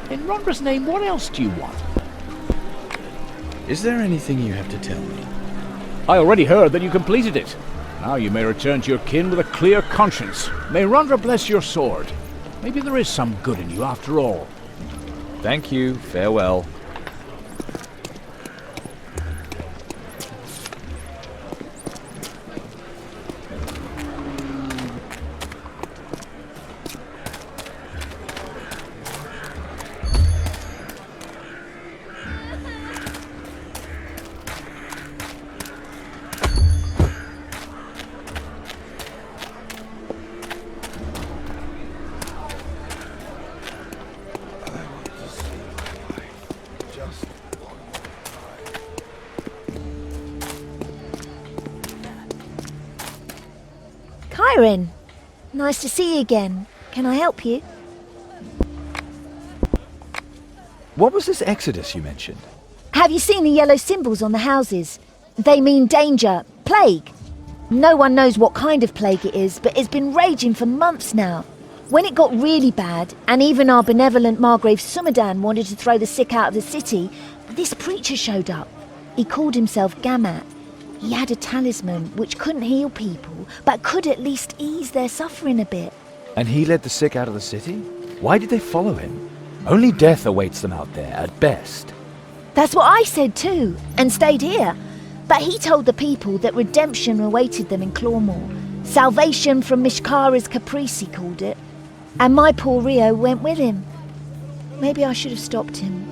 In Rondra's name, what else do you want? Is there anything you have to tell me? I already heard that you completed it. Now you may return to your kin with a clear conscience. May Rondra bless your sword. Maybe there is some good in you after all. Thank you. Farewell. Kyron, nice to see you again. Can I help you? What was this exodus you mentioned? Have you seen the yellow symbols on the houses? They mean danger, plague. No one knows what kind of plague it is, but it's been raging for months now. When it got really bad, and even our benevolent Margrave Sumadan wanted to throw the sick out of the city, this preacher showed up. He called himself Gamat. He had a talisman which couldn't heal people, but could at least ease their suffering a bit. And he led the sick out of the city? Why did they follow him? Only death awaits them out there, at best. That's what I said too, and stayed here. But he told the people that redemption awaited them in Clawmore. Salvation from Mishkara's caprice, he called it. And my poor Rio went with him. Maybe I should have stopped him.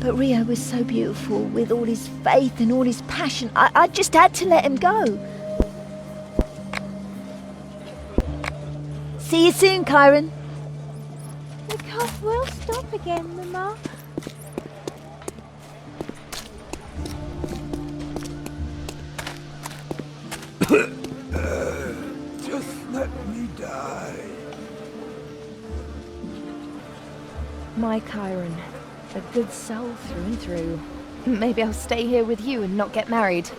But Rio was so beautiful, with all his faith and all his passion. I just had to let him go. See you soon, Kyron. The cough will stop again, Mama. Just let me die. My Kyron. A good soul through and through. Maybe I'll stay here with you and not get married.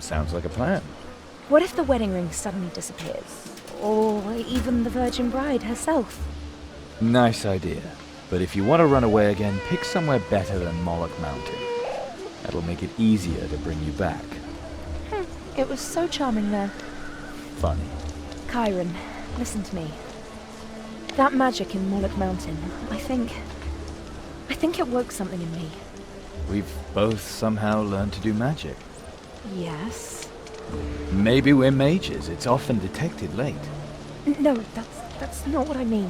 Sounds like a plan. What if the wedding ring suddenly disappears? Or even the Virgin Bride herself? Nice idea. But if you want to run away again, pick somewhere better than Moloch Mountain. That'll make it easier to bring you back. It was so charming there. Funny. Kyron, listen to me. That magic in Moloch Mountain, I think it woke something in me. We've both somehow learned to do magic. Yes. Maybe we're mages. It's often detected late. No, that's not what I mean.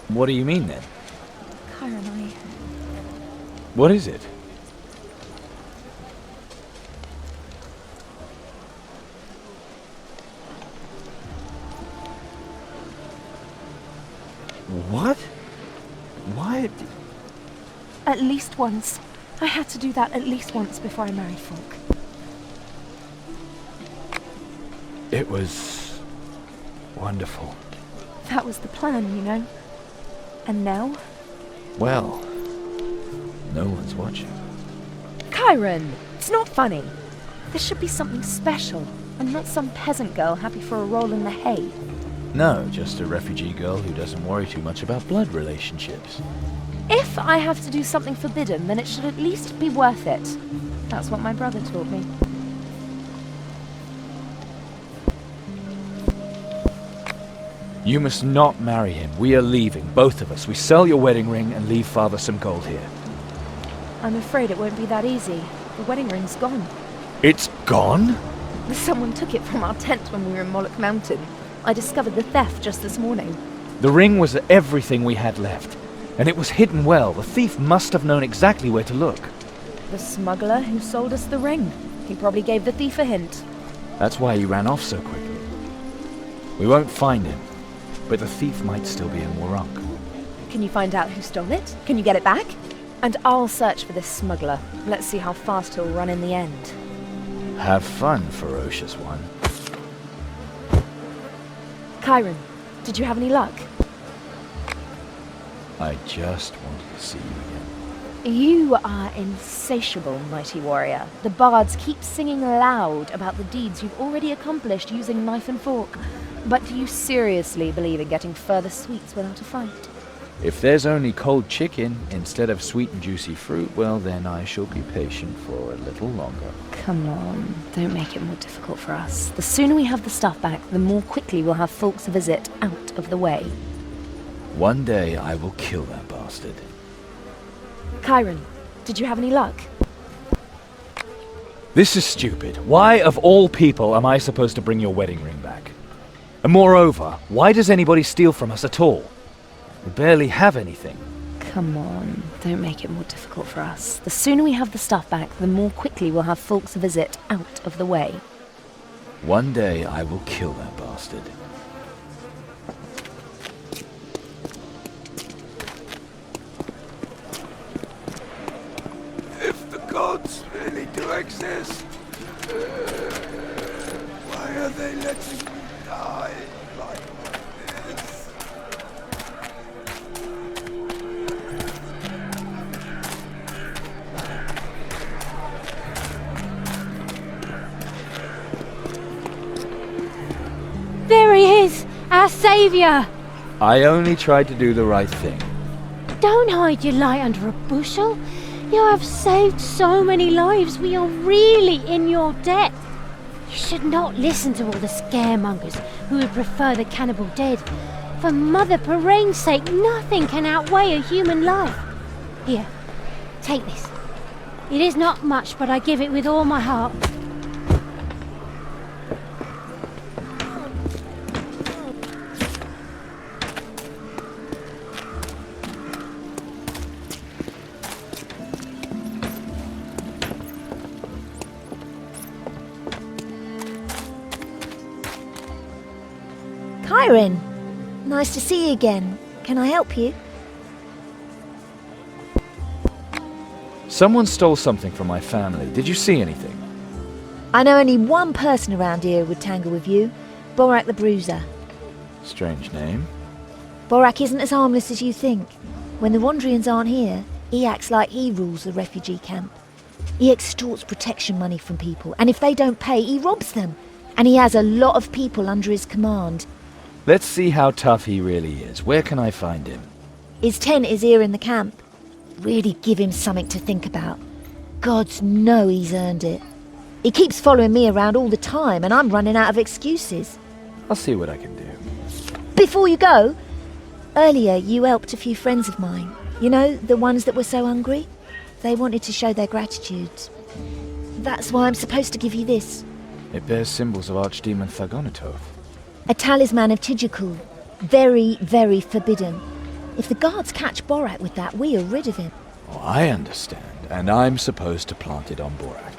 What do you mean then? Kyron, What is it? What? Why? At least once. I had to do that at least once before I married Folk. It was wonderful. That was the plan, you know. And now? Well, No one's watching. Chiron! It's not funny. This should be something special, and not some peasant girl happy for a roll in the hay. No, just a refugee girl who doesn't worry too much about blood relationships. If I have to do something forbidden, then it should at least be worth it. That's what my brother taught me. You must not marry him. We are leaving, both of us. We sell your wedding ring and leave Father some gold here. I'm afraid it won't be that easy. The wedding ring's gone. It's gone? Someone took it from our tent when we were in Moloch Mountain. I discovered the theft just this morning. The ring was everything we had left, and it was hidden well. The thief must have known exactly where to look. The smuggler who sold us the ring. He probably gave the thief a hint. That's why he ran off so quickly. We won't find him, but the thief might still be in Warrock. Can you find out who stole it? Can you get it back? And I'll search for this smuggler. Let's see how fast he'll run in the end. Have fun, ferocious one. Chiron, did you have any luck? I just wanted to see you again. You are insatiable, mighty warrior. The bards keep singing loud about the deeds you've already accomplished using knife and fork. But do you seriously believe in getting further sweets without a fight? If there's only cold chicken instead of sweet and juicy fruit, well then I shall be patient for a little longer. Come on, don't make it more difficult for us. The sooner we have the stuff back, the more quickly we'll have folks visit out of the way. One day I will kill that bastard. Chiron, did you have any luck? This is stupid. Why, of all people, am I supposed to bring your wedding ring back? And moreover, why does anybody steal from us at all? We barely have anything. Come on, don't make it more difficult for us. The sooner we have the stuff back, the more quickly we'll have folks visit out of the way. One day I will kill that bastard. If the gods really do exist, why are they letting me die like this? There he is, our saviour. I only tried to do the right thing. Don't hide your light under a bushel. You have saved so many lives. We are really in your debt. You should not listen to all the scaremongers who would prefer the cannibal dead. For Mother Peraine's sake, nothing can outweigh a human life. Here, take this. It is not much, but I give it with all my heart. Chiron, nice to see you again. Can I help you? Someone stole something from my family. Did you see anything? I know only one person around here would tangle with you. Borak the Bruiser. Strange name. Borak isn't as harmless as you think. When the Wandrians aren't here, he acts like he rules the refugee camp. He extorts protection money from people, and if they don't pay, he robs them. And he has a lot of people under his command. Let's see how tough he really is. Where can I find him? His tent is here in the camp. Really give him something to think about. Gods know he's earned it. He keeps following me around all the time, and I'm running out of excuses. I'll see what I can do. Before you go, earlier you helped a few friends of mine. You know, the ones that were so hungry? They wanted to show their gratitude. That's why I'm supposed to give you this. It bears symbols of Archdemon Thagonatoth. A talisman of Tigikul. Very, very forbidden. If the guards catch Borak with that, we are rid of him. Oh, I understand. And I'm supposed to plant it on Borak.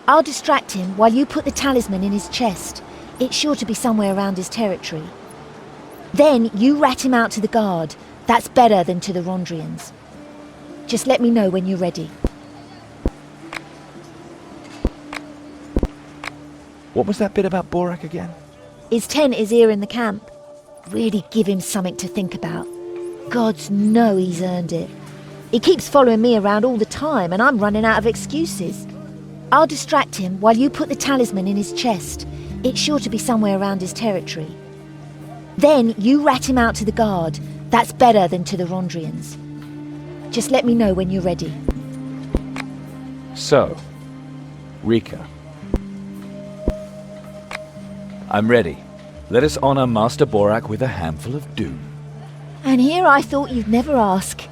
I'll distract him while you put the talisman in his chest. It's sure to be somewhere around his territory. Then you rat him out to the guard. That's better than to the Rondrians. Just let me know when you're ready. What was that bit about Borak again? His tent is here in the camp. Really give him something to think about. Gods know he's earned it. He keeps following me around all the time and I'm running out of excuses. I'll distract him while you put the talisman in his chest. It's sure to be somewhere around his territory. Then you rat him out to the guard. That's better than to the Rondrians. Just let me know when you're ready. So, Rika. I'm ready. Let us honor Master Borak with a handful of doom. And here I thought you'd never ask.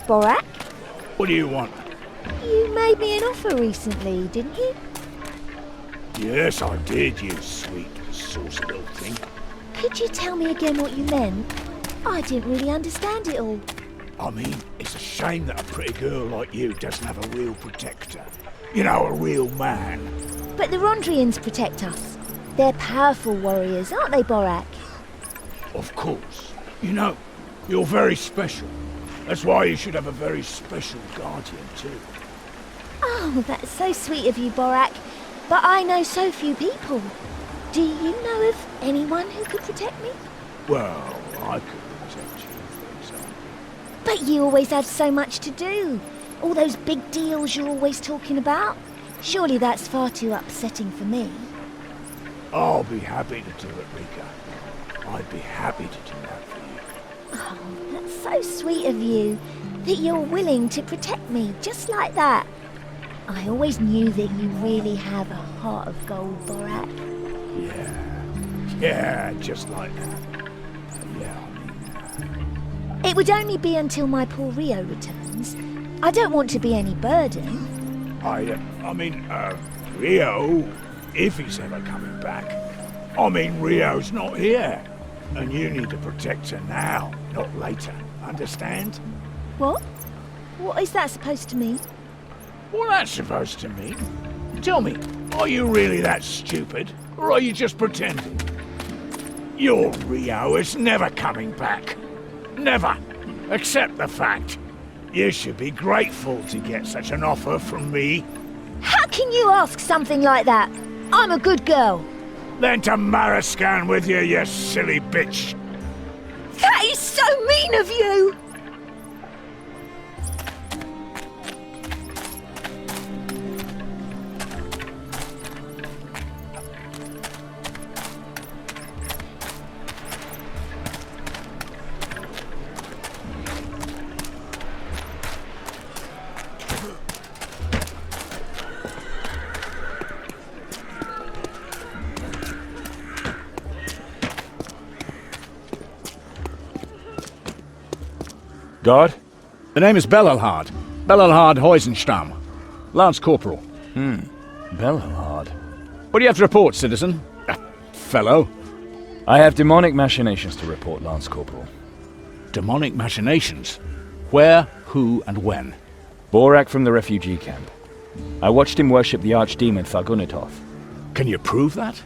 Borak? What do you want? You made me an offer recently, didn't you? Yes, I did, you sweet, saucy little thing. Could you tell me again what you meant? I didn't really understand it all. I mean, it's a shame that a pretty girl like you doesn't have a real protector. You know, a real man. But the Rondrians protect us. They're powerful warriors, aren't they, Borak? Of course. You know, you're very special. That's why you should have a very special guardian, too. Oh, that's so sweet of you, Borak. But I know so few people. Do you know of anyone who could protect me? Well, I could protect you, for example. But you always have so much to do. All those big deals you're always talking about. Surely that's far too upsetting for me. I'll be happy to do it, Rika. I'd be happy to do that for you. Oh, that's so sweet of you, that you're willing to protect me just like that. I always knew that you really have a heart of gold, Borak. Yeah, just like that. Yeah, It would only be until my poor Rio returns. I don't want to be any burden. I mean, Rio, if he's ever coming back. I mean, Rio's not here. And you need to protect her now, not later. Understand? What? What is that supposed to mean? What that's supposed to mean? Tell me, are you really that stupid? Or are you just pretending? Your Rio is never coming back. Never. Accept the fact. You should be grateful to get such an offer from me. How can you ask something like that? I'm a good girl. Then to Marascan with you, you silly bitch. That is so mean of you! Guard? The name is Bellalhard. Bellalhard Heusenstamm. Lance Corporal. Bellalhard. What do you have to report, citizen? Fellow. I have demonic machinations to report, Lance Corporal. Demonic machinations? Where, who, and when? Borak from the refugee camp. I watched him worship the archdemon Thargunitov. Can you prove that?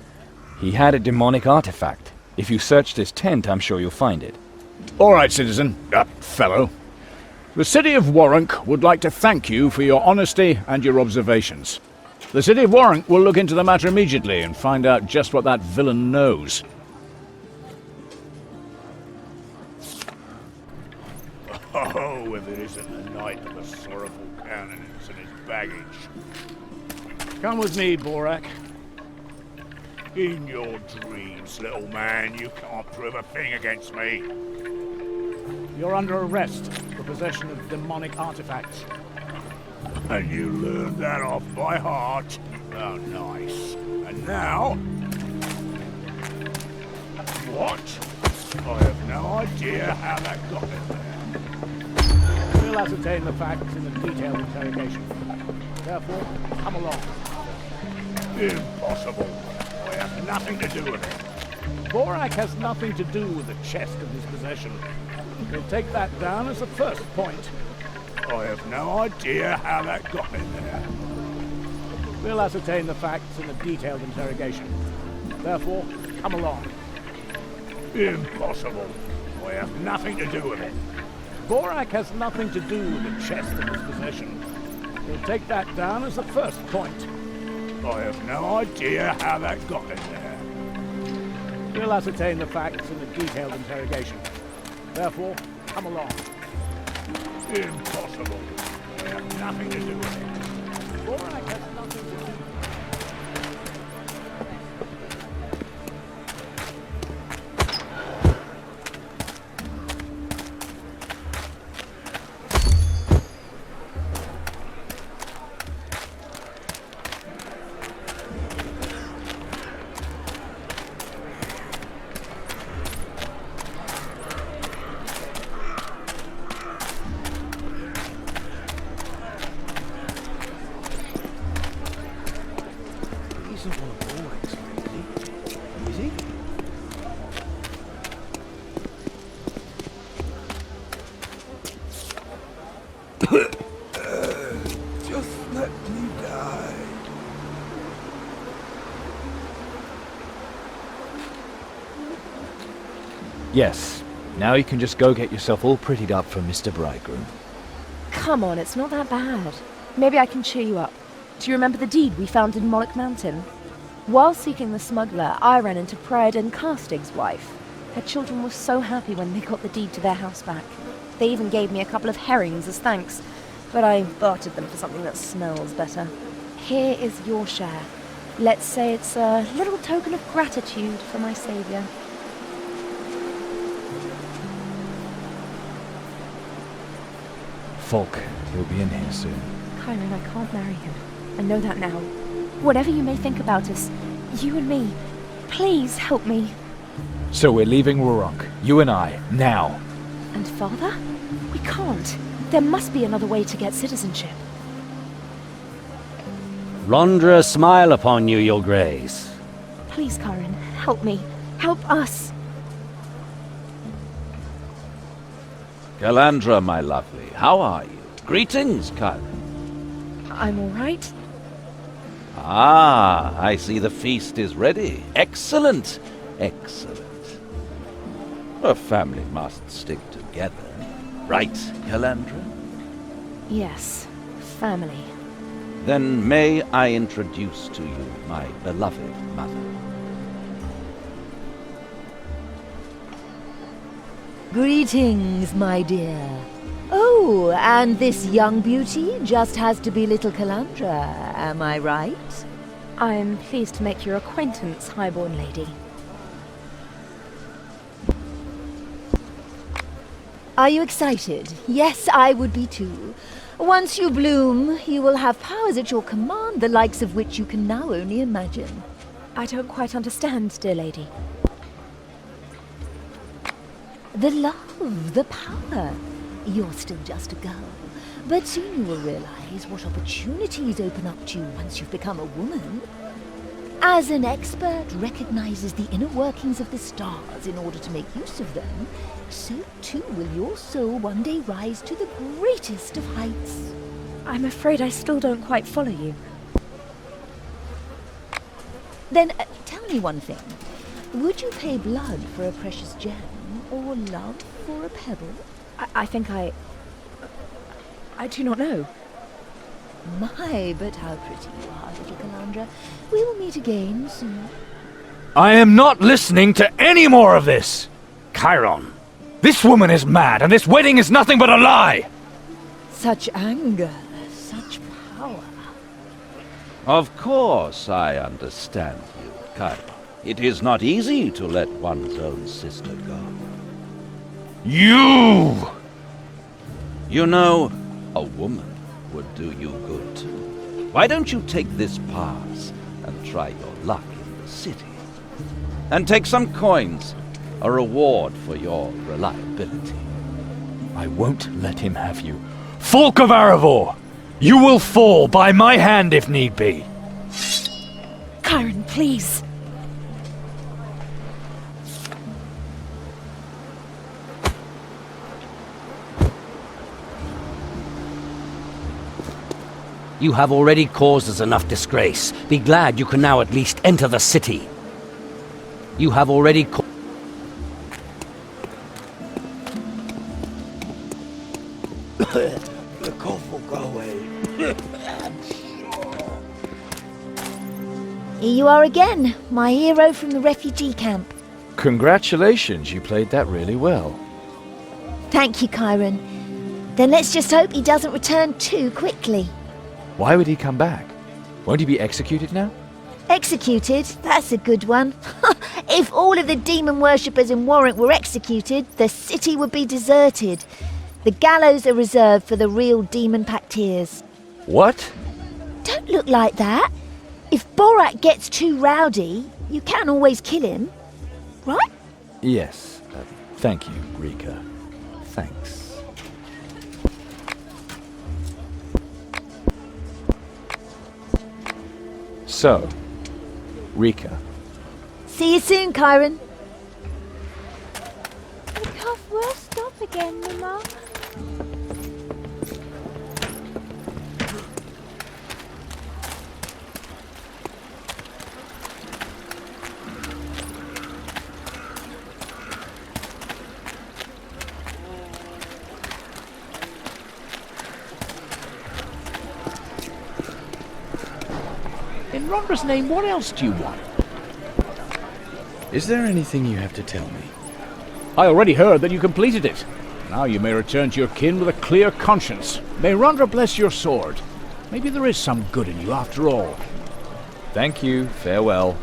He had a demonic artifact. If you searched his tent, I'm sure you'll find it. All right, citizen. Fellow. The city of Warrank would like to thank you for your honesty and your observations. The city of Warrank will look into the matter immediately and find out just what that villain knows. Oh, if it isn't the knight with the sorrowful countenance and his baggage. Come with me, Borak. In your dreams, little man, you can't prove a thing against me. You're under arrest for possession of demonic artifacts. And you learned that off by heart. Oh, nice. And now... What? I have no idea how that got in there. We'll ascertain the facts in a detailed interrogation. Therefore, come along. Impossible. I have nothing to do with it. Borak has nothing to do with the chest of his possession. We'll take that down as the first point. I have no idea how that got in there. We'll ascertain the facts in a detailed interrogation. Therefore, come along. Impossible. I have nothing to do with it. Borak has nothing to do with the chest of his possession. We'll take that down as the first point. I have no idea how that got in there. We'll ascertain the facts in a detailed interrogation. Therefore, come along. Impossible. I have nothing to do with it. Borak has nothing to do with it. Just let me die. Yes. Now you can just go get yourself all prettied up for Mr. Bridegroom. Come on, it's not that bad. Maybe I can cheer you up. Do you remember the deed we found in Moloch Mountain? While seeking the smuggler, I ran into Priadin Carstig's wife. Her children were so happy when they got the deed to their house back. They even gave me a couple of herrings as thanks, but I bartered them for something that smells better. Here is your share. Let's say it's a little token of gratitude for my saviour. Falk, he'll be in here soon. Chiron, I can't marry him. I know that now. Whatever you may think about us, you and me, please help me. So we're leaving Warrock, you and I, now. And father? We can't. There must be another way to get citizenship. Rondra, smile upon you, your grace. Please, Chiron, help me. Help us. Calandra, my lovely, how are you? Greetings, Chiron. I'm all right. Ah, I see the feast is ready. Excellent, excellent. A family must stick together. Right, Calandra? Yes, family. Then may I introduce to you my beloved mother. Greetings, my dear. Oh, and this young beauty just has to be little Calandra, am I right? I'm pleased to make your acquaintance, highborn lady. Are you excited? Yes, I would be too. Once you bloom, you will have powers at your command, the likes of which you can now only imagine. I don't quite understand, dear lady. The love, the power. You're still just a girl, but soon you will realize what opportunities open up to you once you've become a woman. As an expert recognizes the inner workings of the stars in order to make use of them, so too will your soul one day rise to the greatest of heights. I'm afraid I still don't quite follow you. Then tell me one thing. Would you pay blood for a precious gem, or love for a pebble? I think I do not know. My, but how pretty you are, little Calandra. We will meet again soon. I am not listening to any more of this! Chiron, this woman is mad, and this wedding is nothing but a lie! Such anger, such power. Of course I understand you, Chiron. It is not easy to let one's own sister go. You! You know, a woman would do you good. Why don't you take this pass and try your luck in the city? And take some coins, a reward for your reliability. I won't let him have you. Folk of Aravor! You will fall by my hand if need be. Chiron, please. You have already caused us enough disgrace. Be glad you can now at least enter the city. You have already The cough will go away. Here you are again, my hero from the refugee camp. Congratulations, you played that really well. Thank you, Chiron. Then let's just hope he doesn't return too quickly. Why would he come back? Won't he be executed now? Executed? That's a good one. If all of the demon worshippers in Warrant were executed, the city would be deserted. The gallows are reserved for the real demon pacteers. What? Don't look like that. If Borak gets too rowdy, you can always kill him. Right? Yes. Thank you, Rika. Thanks. So, Rika. See you soon, Chiron. The cough will stop again, Mama. In Rondra's name, what else do you want? Is there anything you have to tell me? I already heard that you completed it. Now you may return to your kin with a clear conscience. May Rondra bless your sword. Maybe there is some good in you after all. Thank you. Farewell.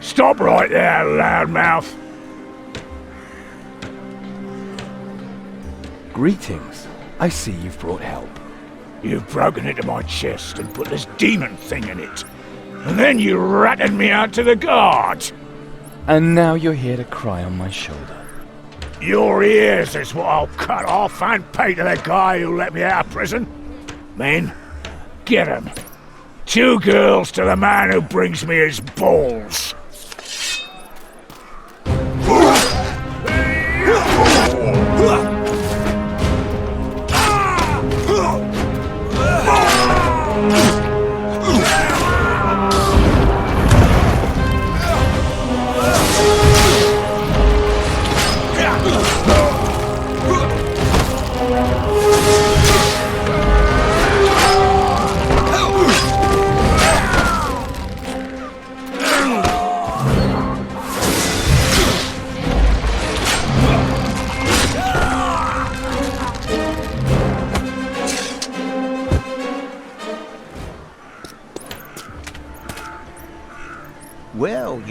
Stop right there, loudmouth! Greetings. I see you've brought help. You've broken into my chest and put this demon thing in it. And then you ratted me out to the guards. And now you're here to cry on my shoulder. Your ears is what I'll cut off and pay to the guy who let me out of prison. Men, get 'em. 2 girls to the man who brings me his balls.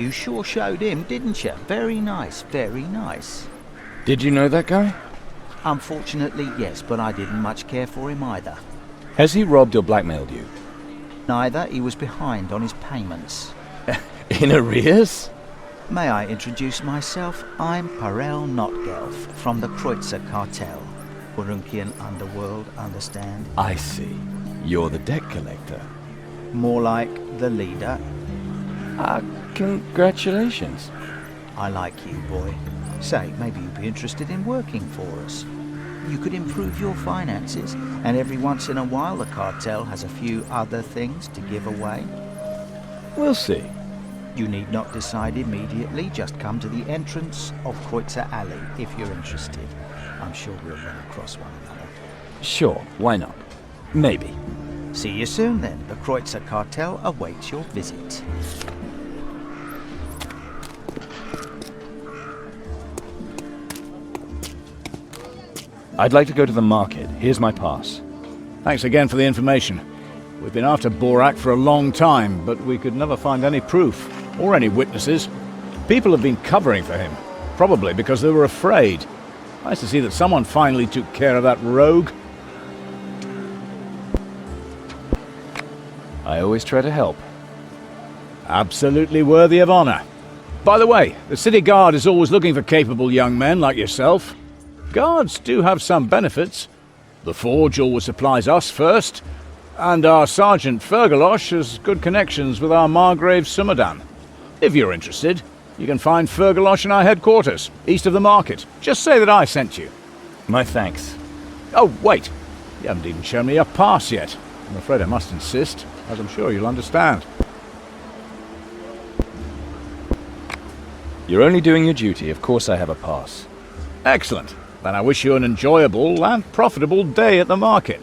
You sure showed him, didn't you? Very nice, very nice. Did you know that guy? Unfortunately, yes, but I didn't much care for him either. Has he robbed or blackmailed you? Neither. He was behind on his payments. In arrears? May I introduce myself? I'm Parel Notgelf from the Kreutzer Cartel. Urunkian underworld, understand? I see. You're the debt collector. More like the leader. Congratulations. I like you, boy. Say, maybe you'd be interested in working for us. You could improve your finances, and every once in a while the cartel has a few other things to give away. We'll see. You need not decide immediately, just come to the entrance of Kreutzer Alley if you're interested. I'm sure we'll run across one another. Sure, why not? Maybe. See you soon then. The Kreutzer Cartel awaits your visit. I'd like to go to the market. Here's my pass. Thanks again for the information. We've been after Borak for a long time, but we could never find any proof, or any witnesses. People have been covering for him, probably because they were afraid. Nice to see that someone finally took care of that rogue. I always try to help. Absolutely worthy of honor. By the way, the city guard is always looking for capable young men like yourself. Guards do have some benefits. The Forge always supplies us first, and our Sergeant Fergalosh has good connections with our Margrave Sumadan. If you're interested, you can find Fergalosh in our headquarters, east of the market. Just say that I sent you. My thanks. Oh, wait. You haven't even shown me your pass yet. I'm afraid I must insist, as I'm sure you'll understand. You're only doing your duty. Of course I have a pass. Excellent. Then I wish you an enjoyable and profitable day at the market.